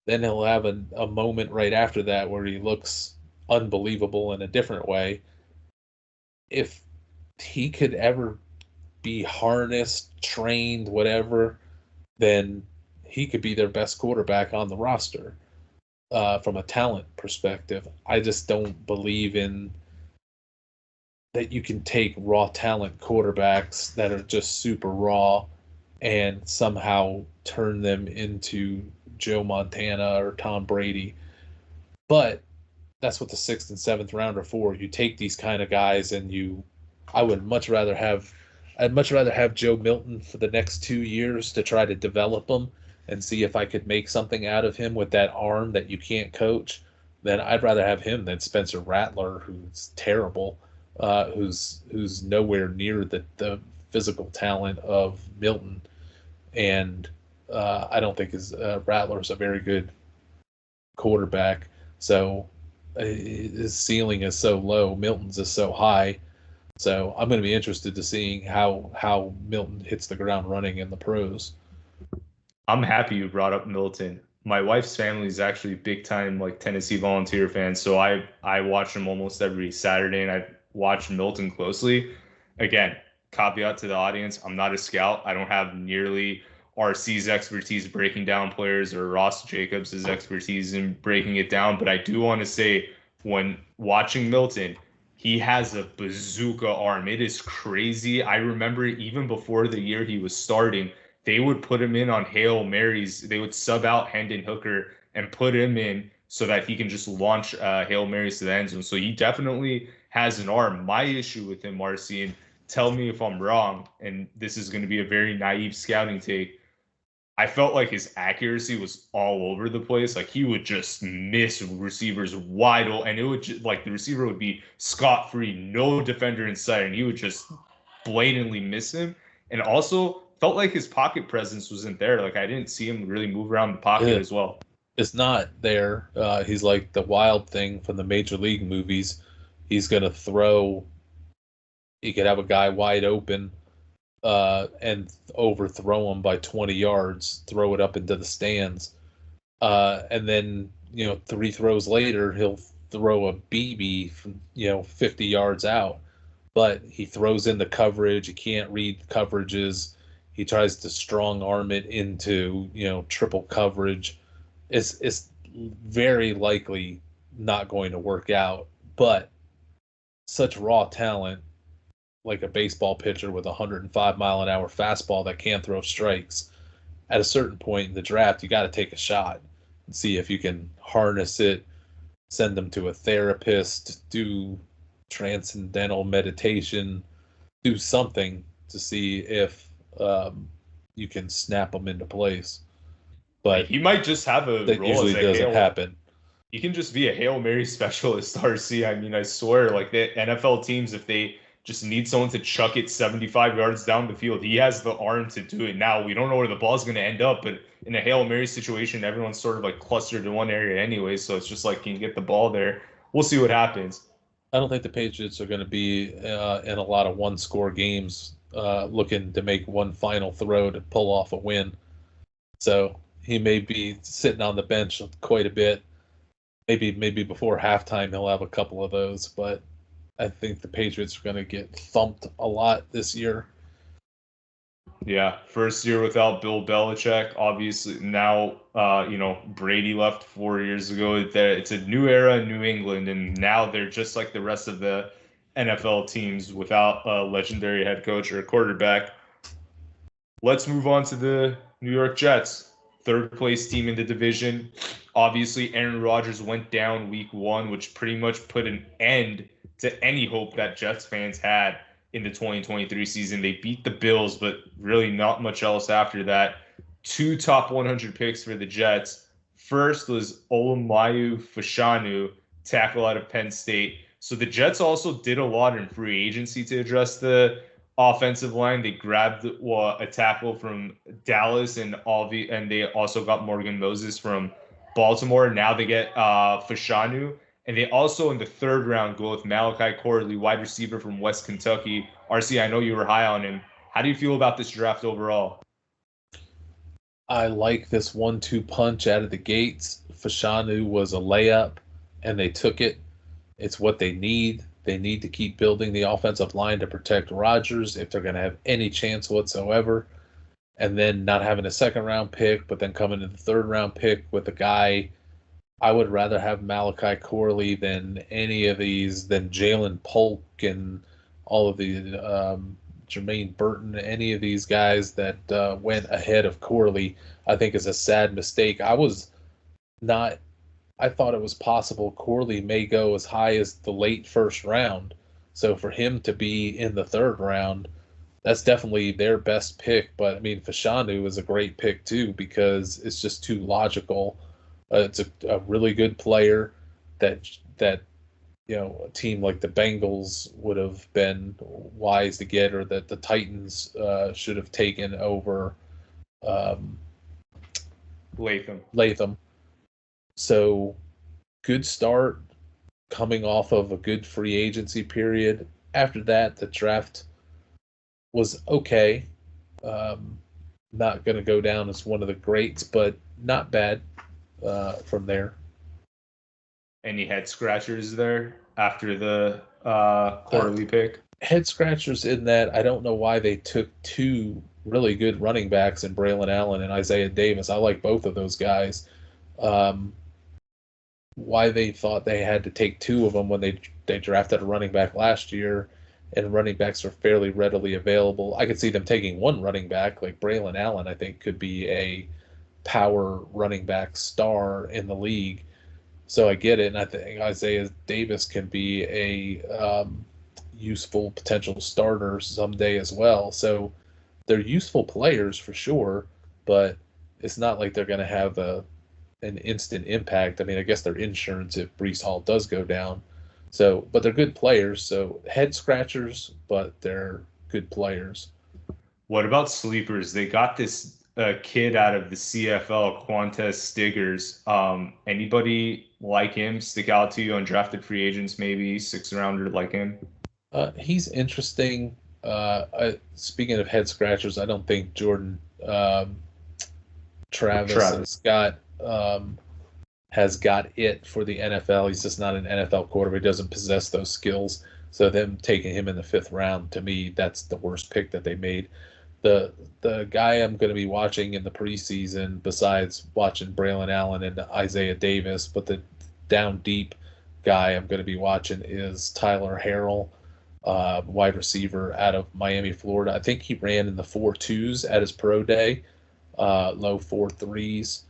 B: Then he'll have a moment right after that where he looks unbelievable in a different way. If he could ever be harnessed, trained, whatever, then he could be their best quarterback on the roster from a talent perspective. I just don't believe in that you can take raw talent quarterbacks that are just super raw and somehow turn them into Joe Montana or Tom Brady. But that's what the 6th and 7th round are for. You take these kind of guys, and I'd much rather have Joe Milton for the next 2 years to try to develop him and see if I could make something out of him with that arm that you can't coach. Then I'd rather have him than Spencer Rattler, who's terrible, who's nowhere near the physical talent of Milton. And I don't think Rattler's a very good quarterback. So his ceiling is so low. Milton's is so high. So I'm going to be interested to seeing how Milton hits the ground running in the pros.
A: I'm happy you brought up Milton. My wife's family is actually big time like Tennessee Volunteer fans, so I watch them almost every Saturday, and I watch Milton closely. Again, caveat to the audience, I'm not a scout. I don't have nearly RC's expertise breaking down players or Ross Jacobs' expertise in breaking it down, but I do want to say, when watching Milton, he has a bazooka arm. It is crazy. I remember even before the year he was starting, they would put him in on Hail Marys. They would sub out Hendon Hooker and put him in so that he can just launch Hail Marys to the end zone. So he definitely has an arm. My issue with him, Marcy, and tell me if I'm wrong, and this is going to be a very naive scouting take, I felt like his accuracy was all over the place. Like he would just miss receivers wide open, and it would just, like the receiver would be scot-free, no defender in sight, and he would just blatantly miss him. And also felt like his pocket presence wasn't there. Like I didn't see him really move around the pocket as well.
B: It's not there. He's like the Wild Thing from the Major League movies. He's gonna throw. He could have a guy wide open. And overthrow him by 20 yards, throw it up into the stands. And then, 3 throws later, he'll throw a BB from, 50 yards out. But he throws in the coverage. He can't read coverages. He tries to strong arm it into, triple coverage. It's very likely not going to work out. But such raw talent, like a baseball pitcher with a 105-mile-an-hour fastball that can't throw strikes, at a certain point in the draft, you got to take a shot and see if you can harness it, send them to a therapist, do transcendental meditation, do something to see if you can snap them into place. But
A: he might just have a
B: that
A: role
B: usually
A: as a
B: doesn't happen.
A: He can just be a Hail Mary specialist, RC. I mean, I swear, like the NFL teams, if they just need someone to chuck it 75 yards down the field, he has the arm to do it. Now, we don't know where the ball's going to end up, but in a Hail Mary situation, everyone's sort of like clustered in one area anyway, so it's just like, can you get the ball there? We'll see what happens.
B: I don't think the Patriots are going to be in a lot of one-score games looking to make one final throw to pull off a win. So he may be sitting on the bench quite a bit. Maybe before halftime he'll have a couple of those, but I think the Patriots are going to get thumped a lot this year.
A: Yeah, first year without Bill Belichick. Obviously, now, Brady left 4 years ago. It's a new era in New England, and now they're just like the rest of the NFL teams without a legendary head coach or a quarterback. Let's move on to the New York Jets, third place team in the division. Obviously, Aaron Rodgers went down week 1, which pretty much put an end to any hope that Jets fans had in the 2023 season. They beat the Bills, but really not much else after that. 2 top 100 picks for the Jets. First was Olamayu Fashanu, tackle out of Penn State. So the Jets also did a lot in free agency to address the offensive line. They grabbed a tackle from Dallas and they also got Morgan Moses from Baltimore. Now they get Fashanu. And they also, in the 3rd round, go with Malachi Corley, wide receiver from West Kentucky. RC, I know you were high on him. How do you feel about this draft overall?
B: I like this 1-2 punch out of the gates. Fashanu was a layup, and they took it. It's what they need. They need to keep building the offensive line to protect Rodgers if they're going to have any chance whatsoever. And then not having a 2nd-round pick, but then coming to the 3rd-round pick with a guy. I would rather have Malachi Corley than any of these, than Jalen Polk and all of the Jermaine Burton, any of these guys that went ahead of Corley. I think is a sad mistake. I thought it was possible Corley may go as high as the late 1st round. So for him to be in the 3rd round, that's definitely their best pick. But I mean, Fashanu is a great pick too, because it's just too logical. It's a really good player that a team like the Bengals would have been wise to get, or that the Titans should have taken over Latham. So good start coming off of a good free agency period. After that, the draft was okay. Not going to go down as one of the greats, but not bad. From there.
A: Any head scratchers there after the Corley pick?
B: Head scratchers in that I don't know why they took 2 really good running backs in Braylon Allen and Isaiah Davis. I like both of those guys. Why they thought they had to take 2 of them when they drafted a running back last year, and running backs are fairly readily available. I could see them taking 1 running back, like Braylon Allen, I think could be a power running back star in the league. So I get it, and I think Isaiah Davis can be a useful potential starter someday as well. So they're useful players for sure, but it's not like they're going to have an instant impact. I mean, I guess they're insurance if Breece Hall does go down. So, but they're good players. So head scratchers, but they're good players.
A: What about sleepers? They got this kid out of the CFL, Quantez Stiggers. Anybody like him stick out to you? Undrafted free agents, maybe 6th-rounder like him?
B: He's interesting. Speaking of head scratchers, I don't think Jordan Travis has got it for the NFL. He's just not an NFL quarterback. He doesn't possess those skills. So them taking him in the 5th round, to me, that's the worst pick that they made. The guy I'm going to be watching in the preseason, besides watching Braylon Allen and Isaiah Davis, but the down deep guy I'm going to be watching is Tyler Harrell, wide receiver out of Miami, Florida. I think he ran in the 4.2s at his pro day, low 4.3s.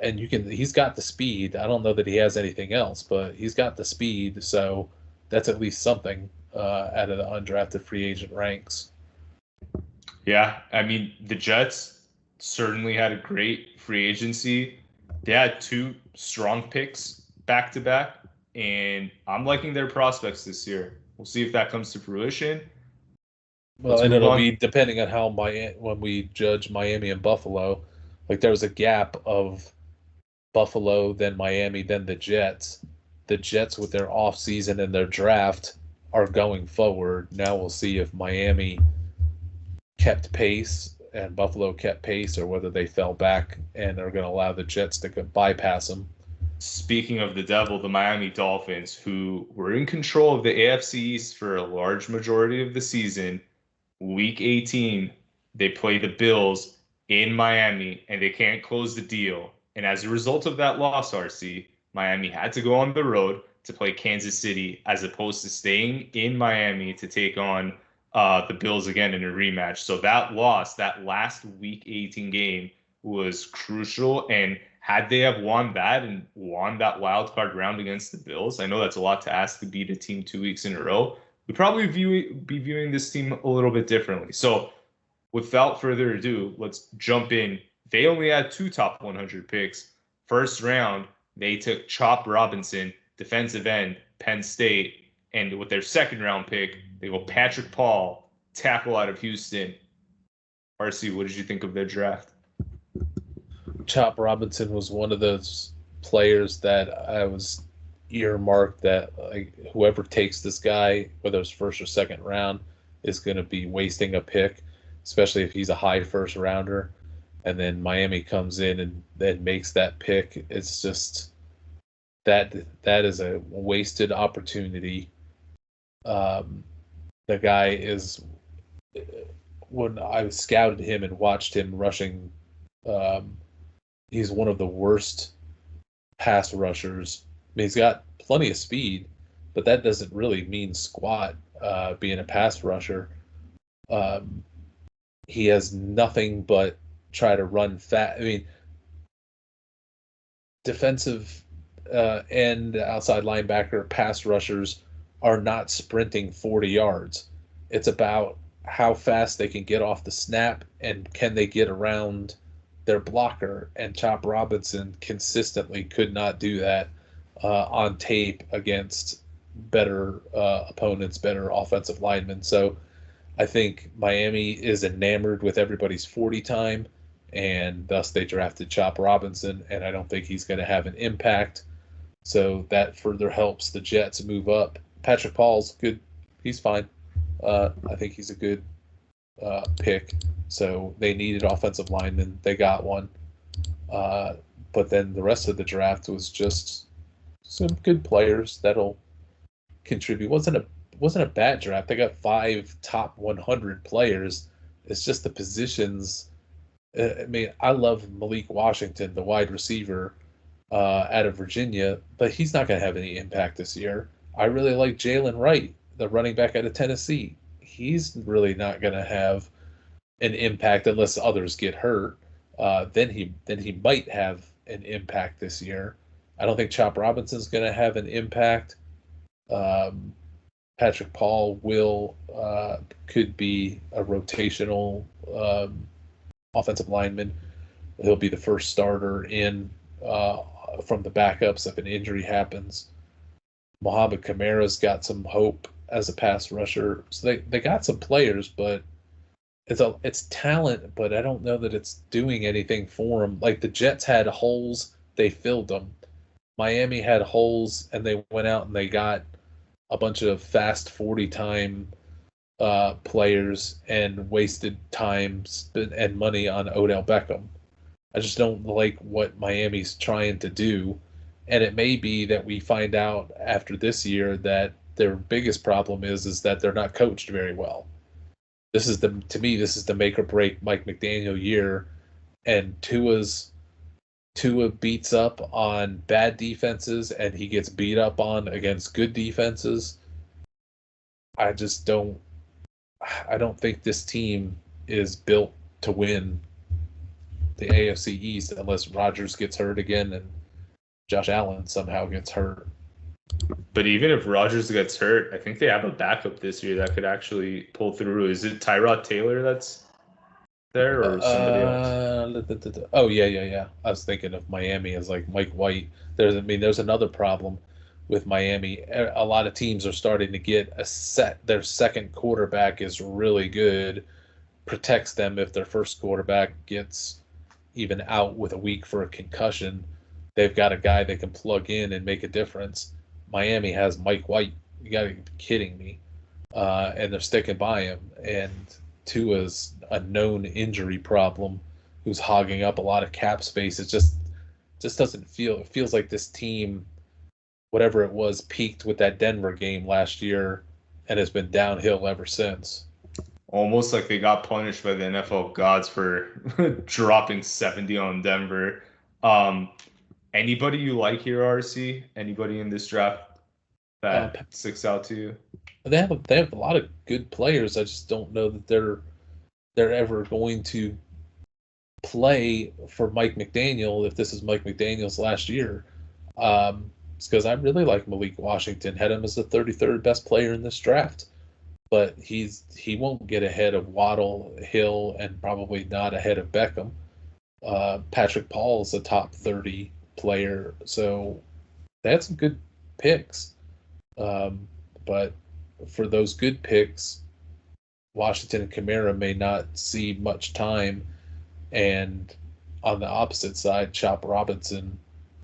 B: And he's got the speed. I don't know that he has anything else, but he's got the speed. So that's at least something out of the undrafted free agent ranks.
A: Yeah, I mean, the Jets certainly had a great free agency. They had 2 strong picks back to back, and I'm liking their prospects this year. We'll see if that comes to fruition.
B: Well, and it'll be depending on how when we judge Miami and Buffalo. Like there was a gap of Buffalo, then Miami, then the Jets. The Jets with their offseason and their draft are going forward. Now we'll see if Miami kept pace and Buffalo kept pace, or whether they fell back and are going to allow the Jets to bypass them.
A: Speaking of the devil, the Miami Dolphins, who were in control of the AFC East for a large majority of the season, Week 18, they play the Bills in Miami, and they can't close the deal. And as a result of that loss, RC, Miami had to go on the road to play Kansas City as opposed to staying in Miami to take on the Bills again in a rematch. So that loss, that last Week 18 game, was crucial. And had they have won that and won that wild card round against the Bills, I know that's a lot to ask to beat a team 2 weeks in a row. We'd probably be viewing this team a little bit differently. So without further ado, let's jump in. They only had 2 top 100 picks. First round, they took Chop Robinson, defensive end, Penn State. And with their 2nd round pick, they go Patrick Paul, tackle out of Houston. RC, what did you think of their draft?
B: Chop Robinson was one of those players that I was earmarked that whoever takes this guy, whether it's 1st or 2nd round, is going to be wasting a pick, especially if he's a high 1st rounder. And then Miami comes in and then makes that pick. It's just that is a wasted opportunity. The guy is, when I scouted him and watched him rushing, he's one of the worst pass rushers. I mean, he's got plenty of speed, but that doesn't really mean squat being a pass rusher. He has nothing but try to run fast. I mean, defensive end, outside linebacker, pass rushers are not sprinting 40 yards. It's about how fast they can get off the snap and can they get around their blocker. And Chop Robinson consistently could not do that on tape against better opponents, better offensive linemen. So I think Miami is enamored with everybody's 40 time, and thus they drafted Chop Robinson, and I don't think he's going to have an impact. So that further helps the Jets move up. Patrick Paul's good. He's fine. I think he's a good pick. So they needed offensive linemen. They got one. But then the rest of the draft was just some good players that'll contribute. Wasn't a bad draft. They got 5 top 100 players. It's just the positions. I mean, I love Malik Washington, the wide receiver out of Virginia, but he's not going to have any impact this year. I really like Jalen Wright, the running back out of Tennessee. He's really not going to have an impact unless others get hurt. then he might have an impact this year. I don't think Chop Robinson's going to have an impact. Um, Patrick Paul could be a rotational offensive lineman. He'll be the first starter in from the backups if an injury happens. Mohamed Kamara's got some hope as a pass rusher. So they got some players, but it's talent, but I don't know that it's doing anything for them. Like the Jets had holes, they filled them. Miami had holes, and they went out and they got a bunch of fast 40 time players and wasted time and money on Odell Beckham. I just don't like what Miami's trying to do. And it may be that we find out after this year that their biggest problem is that they're not coached very well. To me, this is the make or break Mike McDaniel year. And Tua beats up on bad defenses and he gets beat up on against good defenses. I don't think this team is built to win the AFC East unless Rodgers gets hurt again and Josh Allen somehow gets hurt.
A: But even if Rodgers gets hurt, I think they have a backup this year that could actually pull through. Is it Tyrod Taylor that's there or somebody else?
B: Oh yeah. I was thinking of Miami as like Mike White. There's another problem with Miami. A lot of teams are starting to get their second quarterback is really good, protects them if their first quarterback gets even out with a week for a concussion. They've got a guy they can plug in and make a difference. Miami has Mike White. You got to be kidding me. And they're sticking by him. And Tua's a known injury problem who's hogging up a lot of cap space. It just doesn't feel – it feels like this team, whatever it was, peaked with that Denver game last year and has been downhill ever since.
A: Almost like they got punished by the NFL gods for dropping 70 on Denver. Anybody you like here, RC? Anybody in this draft that sticks out to you?
B: They have a lot of good players. I just don't know that they're ever going to play for Mike McDaniel if this is Mike McDaniel's last year. It's because I really like Malik Washington. Had him as the 33rd best player in this draft. But he won't get ahead of Waddle, Hill, and probably not ahead of Beckham. Patrick Paul's a top 30 player, so they had some good picks. But for those good picks, Washington and Kamara may not see much time. And on the opposite side, Chop Robinson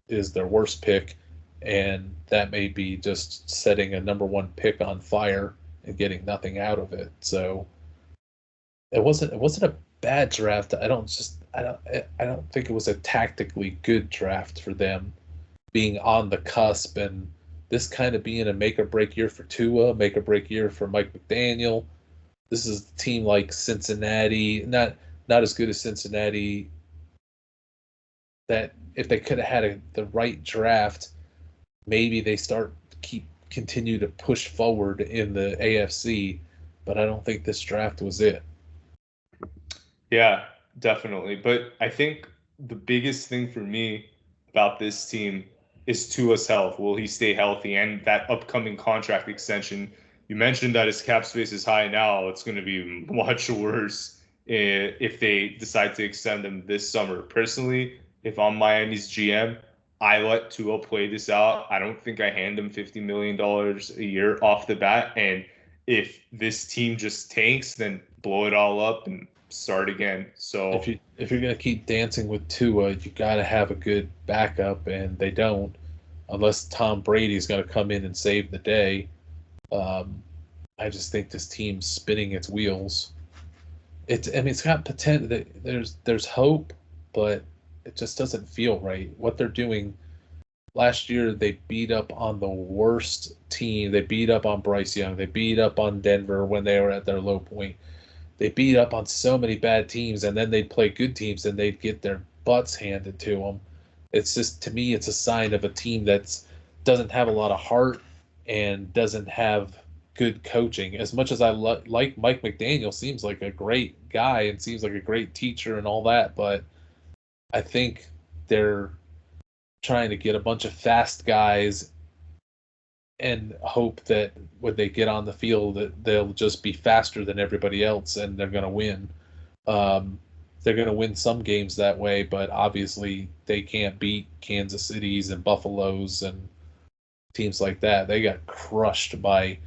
B: is their worst pick, and that may be just setting a number one pick on fire and getting nothing out of it. So it wasn't a bad draft. I don't think it was a tactically good draft for them, being on the cusp and this kind of being a make or break year for Tua, make or break year for Mike McDaniel. This is a team like Cincinnati, not as good as Cincinnati, that if they could have had the right draft, maybe they continue to push forward in the AFC, but I don't think this draft was it.
A: Yeah, definitely. But I think the biggest thing for me about this team is Tua's health. Will he stay healthy? And that upcoming contract extension, you mentioned that his cap space is high now. It's going to be much worse if they decide to extend him this summer. Personally, if I'm Miami's GM, I let Tua play this out. I don't think I hand him $50 million a year off the bat. And if this team just tanks, then blow it all up and start again. So
B: if you're gonna keep dancing with Tua, you gotta have a good backup, and they don't, unless Tom Brady's gonna come in and save the day. I just think this team's spinning its wheels. It's got potential. There's hope, but it just doesn't feel right. What they're doing last year, they beat up on the worst team. They beat up on Bryce Young. They beat up on Denver when they were at their low point. They beat up on so many bad teams, and then they'd play good teams, and they'd get their butts handed to them. It's just, to me, it's a sign of a team that doesn't have a lot of heart and doesn't have good coaching. As much as I like Mike McDaniel, seems like a great guy and seems like a great teacher and all that, but I think they're trying to get a bunch of fast guys and hope that when they get on the field that they'll just be faster than everybody else and they're going to win. They're going to win some games that way, but obviously they can't beat Kansas City's and Buffalo's and teams like that. They got crushed by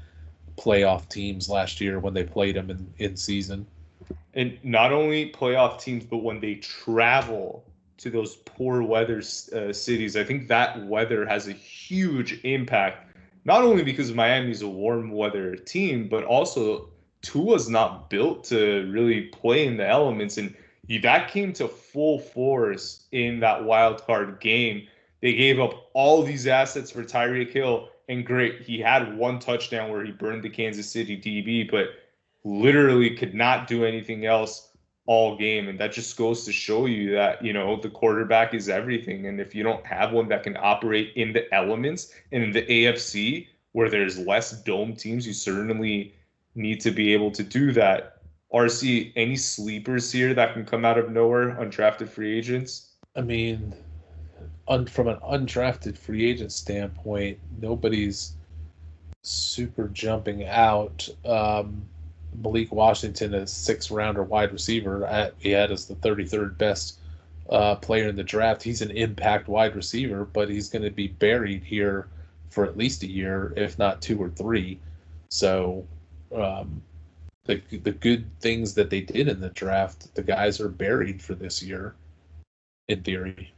B: playoff teams last year when they played them in season.
A: And not only playoff teams, but when they travel to those poor weather cities, I think that weather has a huge impact. Not only because Miami's a warm weather team, but also Tua's not built to really play in the elements. And that came to full force in that wild card game. They gave up all these assets for Tyreek Hill. And great, he had one touchdown where he burned the Kansas City DB, but literally could not do anything else all game. And that just goes to show you that, the quarterback is everything. And if you don't have one that can operate in the elements, and in the AFC where there's less dome teams, you certainly need to be able to do that. RC, any sleepers here that can come out of nowhere, undrafted free agents?
B: I mean, from an undrafted free agent standpoint, nobody's super jumping out. Malik Washington, a sixth-rounder wide receiver, he had as the 33rd best player in the draft. He's an impact wide receiver, but he's going to be buried here for at least a year, if not 2 or 3. So the good things that they did in the draft, the guys are buried for this year, in theory.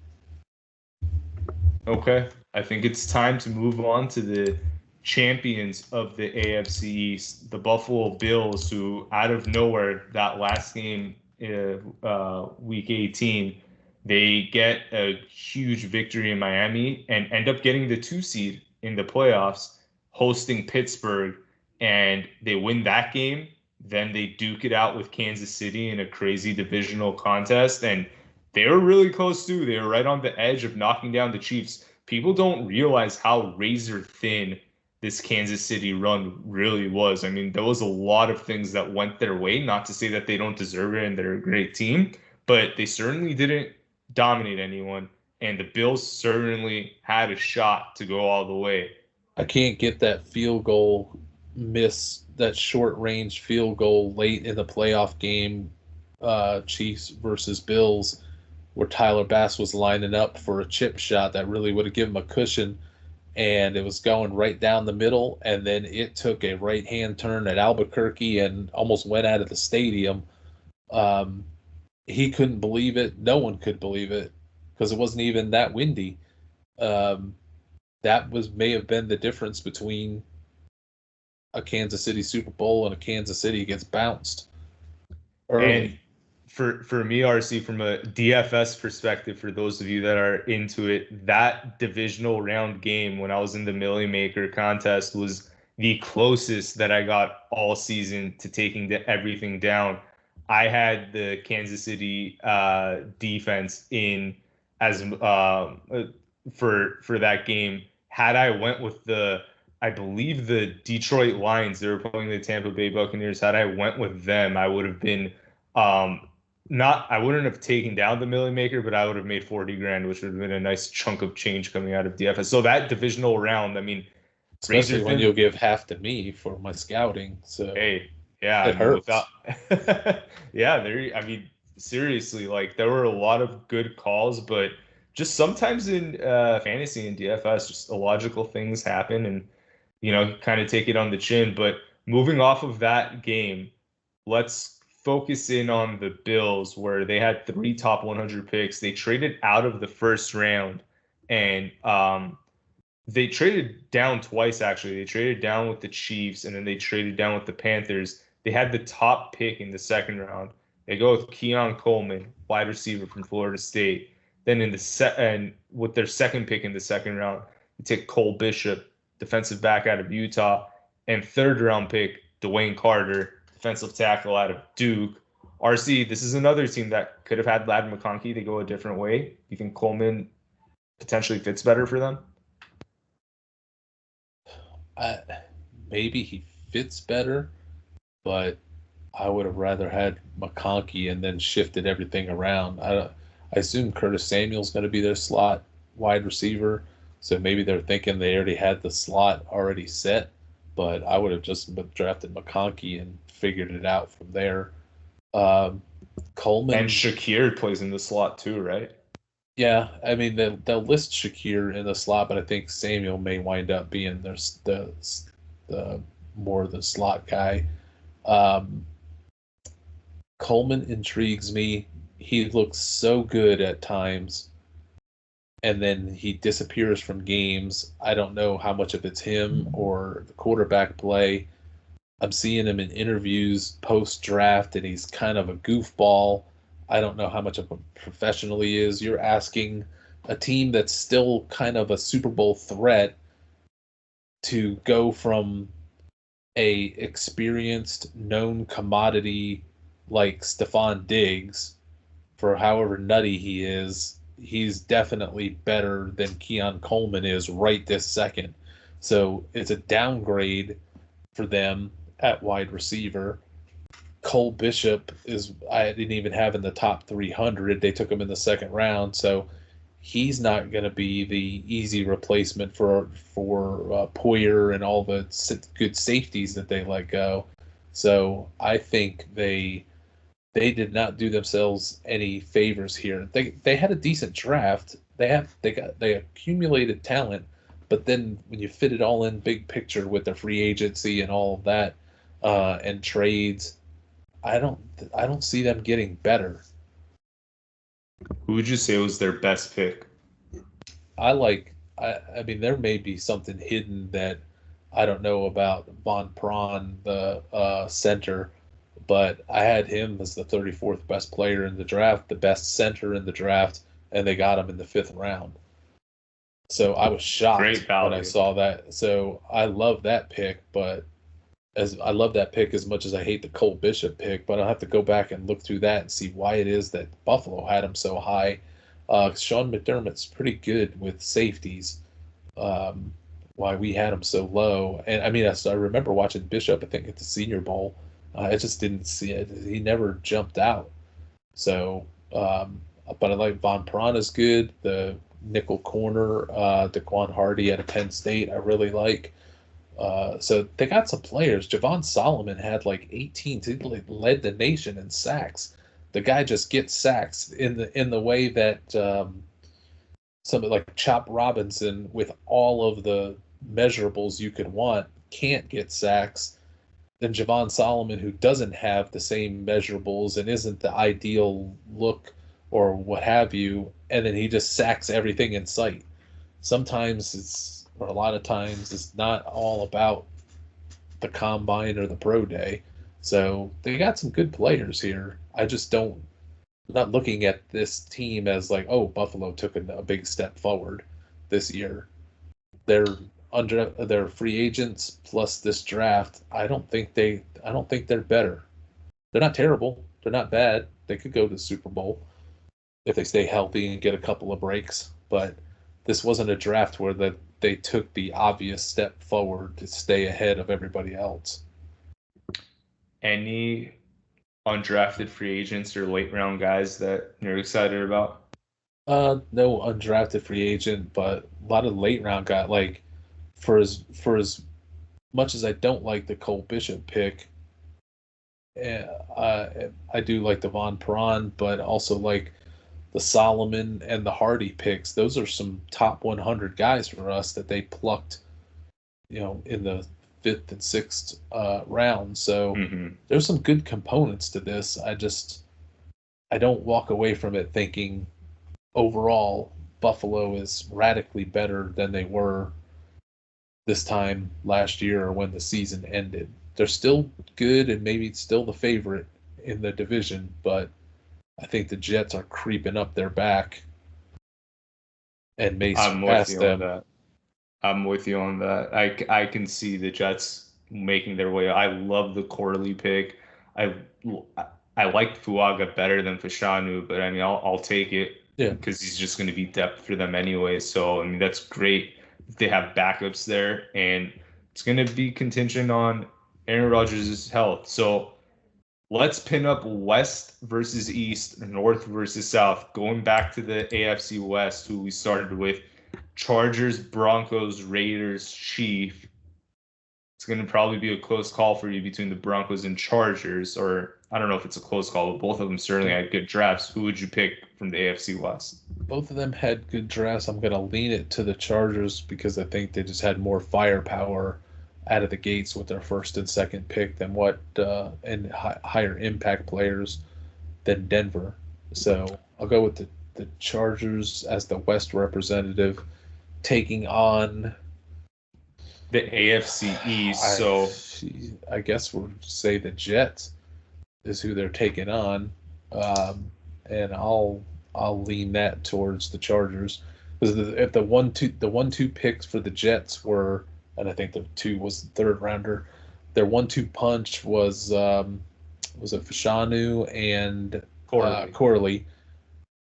A: Okay, I think it's time to move on to the champions of the AFC East, the Buffalo Bills, who out of nowhere, that last game, week 18, they get a huge victory in Miami and end up getting the 2 seed in the playoffs, hosting Pittsburgh, and they win that game. Then they duke it out with Kansas City in a crazy divisional contest, and they were really close too. They were right on the edge of knocking down the Chiefs. People don't realize how razor thin this Kansas City run really was. I mean, there was a lot of things that went their way, not to say that they don't deserve it and they're a great team, but they certainly didn't dominate anyone. And the Bills certainly had a shot to go all the way.
B: I can't get that field goal miss, that short range field goal late in the playoff game, Chiefs versus Bills, where Tyler Bass was lining up for a chip shot that really would have given him a cushion, and it was going right down the middle, and then it took a right-hand turn at Albuquerque and almost went out of the stadium. He couldn't believe it. No one could believe it because it wasn't even that windy. That may have been the difference between a Kansas City Super Bowl and a Kansas City gets bounced early.
A: And for me, RC, from a DFS perspective, for those of you that are into it, that divisional round game when I was in the Millie Maker contest was the closest that I got all season to taking everything down. I had the Kansas City defense in as for that game. Had I went with I believe the Detroit Lions, they were playing the Tampa Bay Buccaneers. Had I went with them, I would have been I wouldn't have taken down the Millie Maker, but I would have made 40 grand, which would have been a nice chunk of change coming out of DFS. So that divisional round, I mean,
B: especially when you'll give half to me for my scouting. So
A: hey, yeah,
B: it hurts.
A: Yeah, I mean, seriously, like there were a lot of good calls, but just sometimes in fantasy and DFS, just illogical things happen, and kind of take it on the chin. But moving off of that game, let's focus in on the Bills, where they had 3 top 100 picks. They traded out of the first round, and they traded down twice, actually. They traded down with the Chiefs, and then they traded down with the Panthers. They had the top pick in the second round. They go with Keon Coleman, wide receiver from Florida State. Then and with their second pick in the second round, they take Cole Bishop, defensive back out of Utah, and third round pick, Dwayne Carter, defensive tackle out of Duke. RC, this is another team that could have had Ladd McConkey. They go a different way. You think Coleman potentially fits better for them?
B: Maybe he fits better, but I would have rather had McConkey and then shifted everything around. I I assume Curtis Samuel's going to be their slot wide receiver. So maybe they're thinking they already had the slot already set, but I would have just drafted McConkey and figured it out from there. Um,
A: And
B: Coleman,
A: Shakir plays in the slot too, right?
B: yeah, I mean they'll list Shakir in the slot, but I think Samuel may wind up being the more the slot guy. Um, Coleman intrigues me. He looks so good at times, and then he disappears from games. I don't know how much of it's him or the quarterback play. I'm seeing him in interviews post draft, and he's kind of a goofball. I don't know how much of a professional he is. You're asking a team that's still kind of a Super Bowl threat to go from a experienced, known commodity like Stephon Diggs, for however nutty he is, he's definitely better than Keon Coleman is right this second. So it's a downgrade for them at wide receiver. Cole Bishop is I didn't even have in the top 300. They took him in the second round, so he's not going to be the easy replacement for Poyer and all the good safeties that they let go. So I think they did not do themselves any favors here. They had a decent draft. They accumulated talent, but then when you fit it all in big picture with their free agency and all of that and trades, I don't see them getting better.
A: Who would you say was their best pick?
B: I mean there may be something hidden that I don't know about. Von Prawn, the center, but I had him as the 34th best player in the draft, the best center in the draft, and they got him in the 5th round. So I was shocked when I saw that. So I love that pick, but as I love that pick as much as I hate the Cole Bishop pick, but I'll have to go back and look through that and see why it is that Buffalo had him so high. Sean McDermott's pretty good with safeties. Why we had him so low, and I mean, I remember watching Bishop, I think, at the Senior Bowl. I just didn't see it. He never jumped out. So, but I like Von Prawn is good. The nickel corner, Daquan Hardy out of Penn State, I really like. So they got some players. Javon Solomon had like 18. He led the nation in sacks. The guy just gets sacks in the way that somebody like Chop Robinson, with all of the measurables you could want, can't get sacks. Then Javon Solomon, who doesn't have the same measurables and isn't the ideal look or what have you, and then he just sacks everything in sight. Sometimes or a lot of times, it's not all about the combine or the pro day. So they got some good players here. I just don't I'm not looking at this team as like, oh, Buffalo took a big step forward this year. They're under their free agents plus this draft. I don't think they're better. They're not terrible. They're not bad. They could go to the Super Bowl if they stay healthy and get a couple of breaks. But this wasn't a draft where they took the obvious step forward to stay ahead of everybody else.
A: Any undrafted free agents or late round guys that you're excited about?
B: No undrafted free agent, but a lot of late round guy. Like for as much as I don't like the Cole Bishop pick, I do like the Von Prawn, but also like the Solomon and the Hardy picks. Those are some top 100 guys for us that they plucked, in the 5th and 6th round. So there's some good components to this. I don't walk away from it thinking overall Buffalo is radically better than they were this time last year or when the season ended. They're still good and maybe still the favorite in the division, but I think the Jets are creeping up their back and may surpass them.
A: I'm with you on that. I can see the Jets making their way. I love the Corley pick. I like Fuaga better than Fashanu, but I mean I'll take it because he's just going to be depth for them anyway. So I mean that's great. They have backups there, and it's going to be contingent on Aaron Rodgers' health. So Let's pin up West versus East, North versus South. Going back to the AFC West, who we started with, Chargers, Broncos, Raiders, Chiefs. It's going to probably be a close call for you between the Broncos and Chargers, or I don't know if it's a close call, but both of them certainly had good drafts. Who would you pick from the AFC West?
B: Both of them had good drafts. I'm going to lean it to the Chargers because I think they just had more firepower out of the gates with their first and second pick than and higher impact players than Denver. So I'll go with the Chargers as the West representative taking on
A: the AFC East.
B: I guess we'll say the Jets is who they're taking on, and I'll lean that towards the Chargers because if the 1-2 picks for the Jets were, and I think the 2 was the third rounder, their 1-2 punch was it Fashanu and Corley,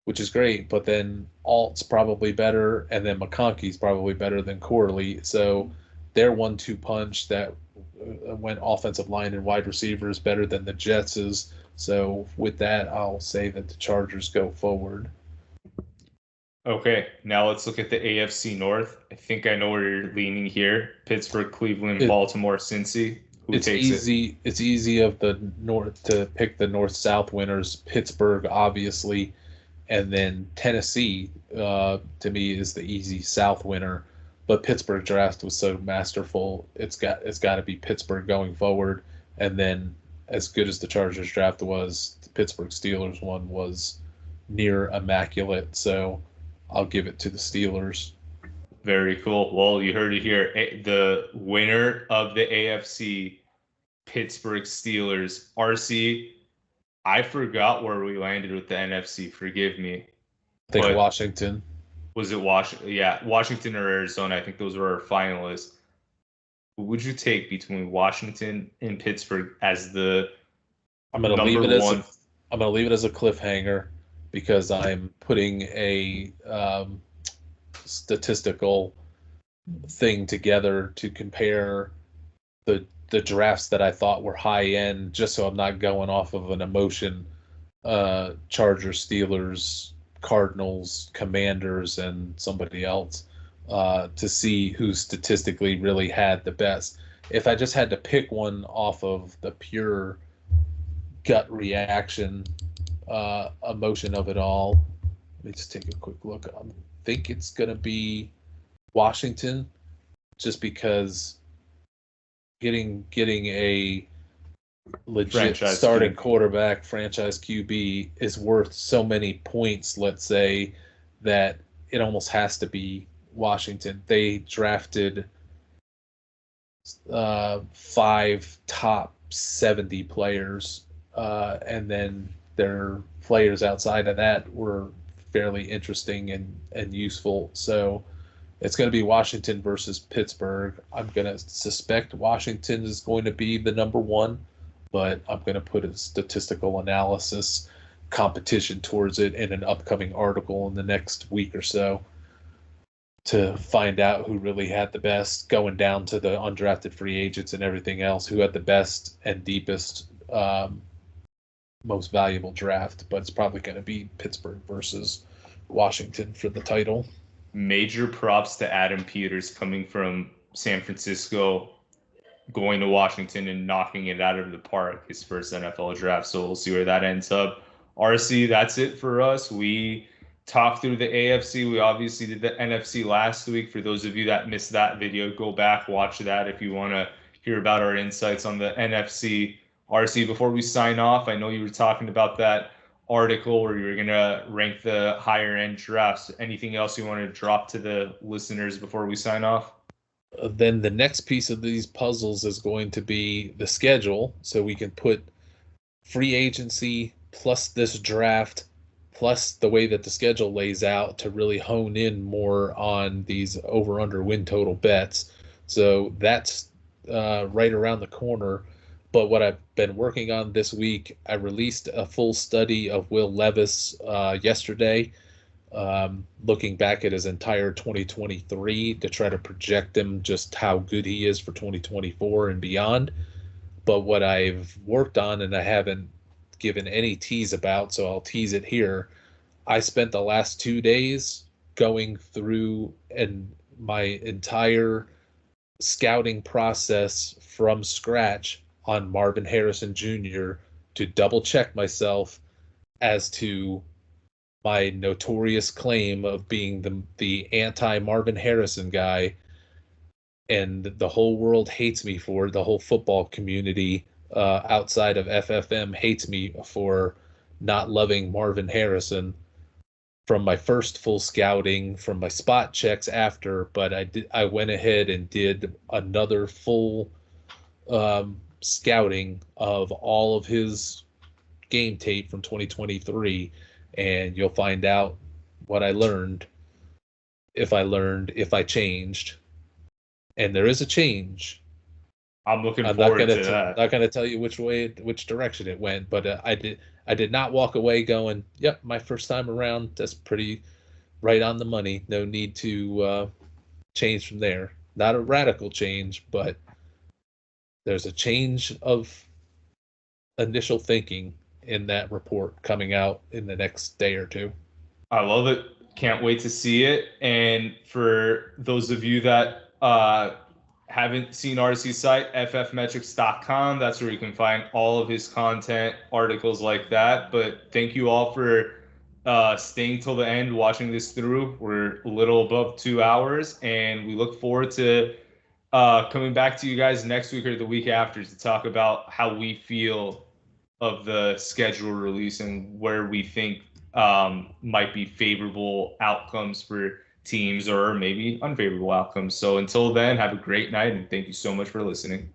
B: which is great, but then Alt's probably better, and then McConkey's probably better than Corley. So their 1-2 punch that went offensive line and wide receivers better than the Jets's. So with that, I'll say that the Chargers go forward.
A: Okay, now let's look at the AFC North. I think I know where you're leaning here. Pittsburgh, Cleveland, Baltimore, Cincy. Who takes it?
B: It's easy of the North to pick the North-South winners. Pittsburgh, obviously, and then Tennessee, to me, is the easy South winner. But Pittsburgh draft was so masterful. It's got to be Pittsburgh going forward. And then, as good as the Chargers draft was, the Pittsburgh Steelers one was near immaculate. So I'll give it to the Steelers.
A: Very cool. Well, you heard it here. The winner of the AFC, Pittsburgh Steelers. RC, I forgot where we landed with the NFC. Forgive me.
B: I think Washington.
A: Was it Washington? Yeah, Washington or Arizona. I think those were our finalists. Who would you take between Washington and Pittsburgh as the number one?
B: I'm going to leave it as a cliffhanger because I'm putting a statistical thing together to compare the drafts that I thought were high end, just so I'm not going off of an emotion. Chargers, Steelers, Cardinals, Commanders, and somebody else to see who statistically really had the best. If I just had to pick one off of the pure gut reaction, emotion of it all, let me just take a quick look. I think it's going to be Washington, just because getting a legit
A: franchise
B: starting
A: QB.
B: quarterback, franchise QB, is worth so many points, let's say, that it almost has to be Washington. They drafted 5 top 70 players, and then their players outside of that were fairly interesting and useful. So it's going to be Washington versus Pittsburgh. I'm going to suspect Washington is going to be the number one, but I'm going to put a statistical analysis competition towards it in an upcoming article in the next week or so to find out who really had the best, going down to the undrafted free agents and everything else, who had the best and deepest, most valuable draft. But it's probably going to be Pittsburgh versus Washington for the title.
A: Major props to Adam Peters coming from San Francisco, going to Washington and knocking it out of the park, his first NFL draft. So we'll see where that ends up. RC, that's it for us. We talked through the AFC. We obviously did the NFC last week. For those of you that missed that video, go back, watch that if you want to hear about our insights on the NFC. RC, before we sign off, I know you were talking about that article where you were going to rank the higher end drafts. Anything else you want to drop to the listeners before we sign off?
B: Then the next piece of these puzzles is going to be the schedule, so we can put free agency plus this draft plus the way that the schedule lays out to really hone in more on these over under win total bets. So that's right around the corner. But what I've been working on this week, I released a full study of Will Levis yesterday, looking back at his entire 2023 to try to project him just how good he is for 2024 and beyond. But what I've worked on, and I haven't given any tease about, so I'll tease it here. I spent the last 2 days going through my entire scouting process from scratch on Marvin Harrison Jr. to double check myself as to my notorious claim of being the anti Marvin Harrison guy, and the whole world hates me for it. The whole football community outside of FFM hates me for not loving Marvin Harrison from my first full scouting, from my spot checks after. But I went ahead and did another full scouting of all of his game tape from 2023, and you'll find out what I learned, if I changed. And there is a change.
A: I'm looking forward to that.
B: I'm not going to tell you which direction it went, but I did not walk away going, yep, my first time around, that's pretty right on the money. No need to change from there. Not a radical change, but there's a change of initial thinking in that report coming out in the next day or two.
A: I love it. Can't wait to see it. And for those of you that haven't seen RC's site, ffmetrics.com, that's where you can find all of his content, articles like that. But thank you all for staying till the end, watching this through. We're a little above 2 hours, and we look forward to coming back to you guys next week or the week after to talk about how we feel of the schedule release and where we think might be favorable outcomes for teams or maybe unfavorable outcomes. So until then, have a great night, and thank you so much for listening.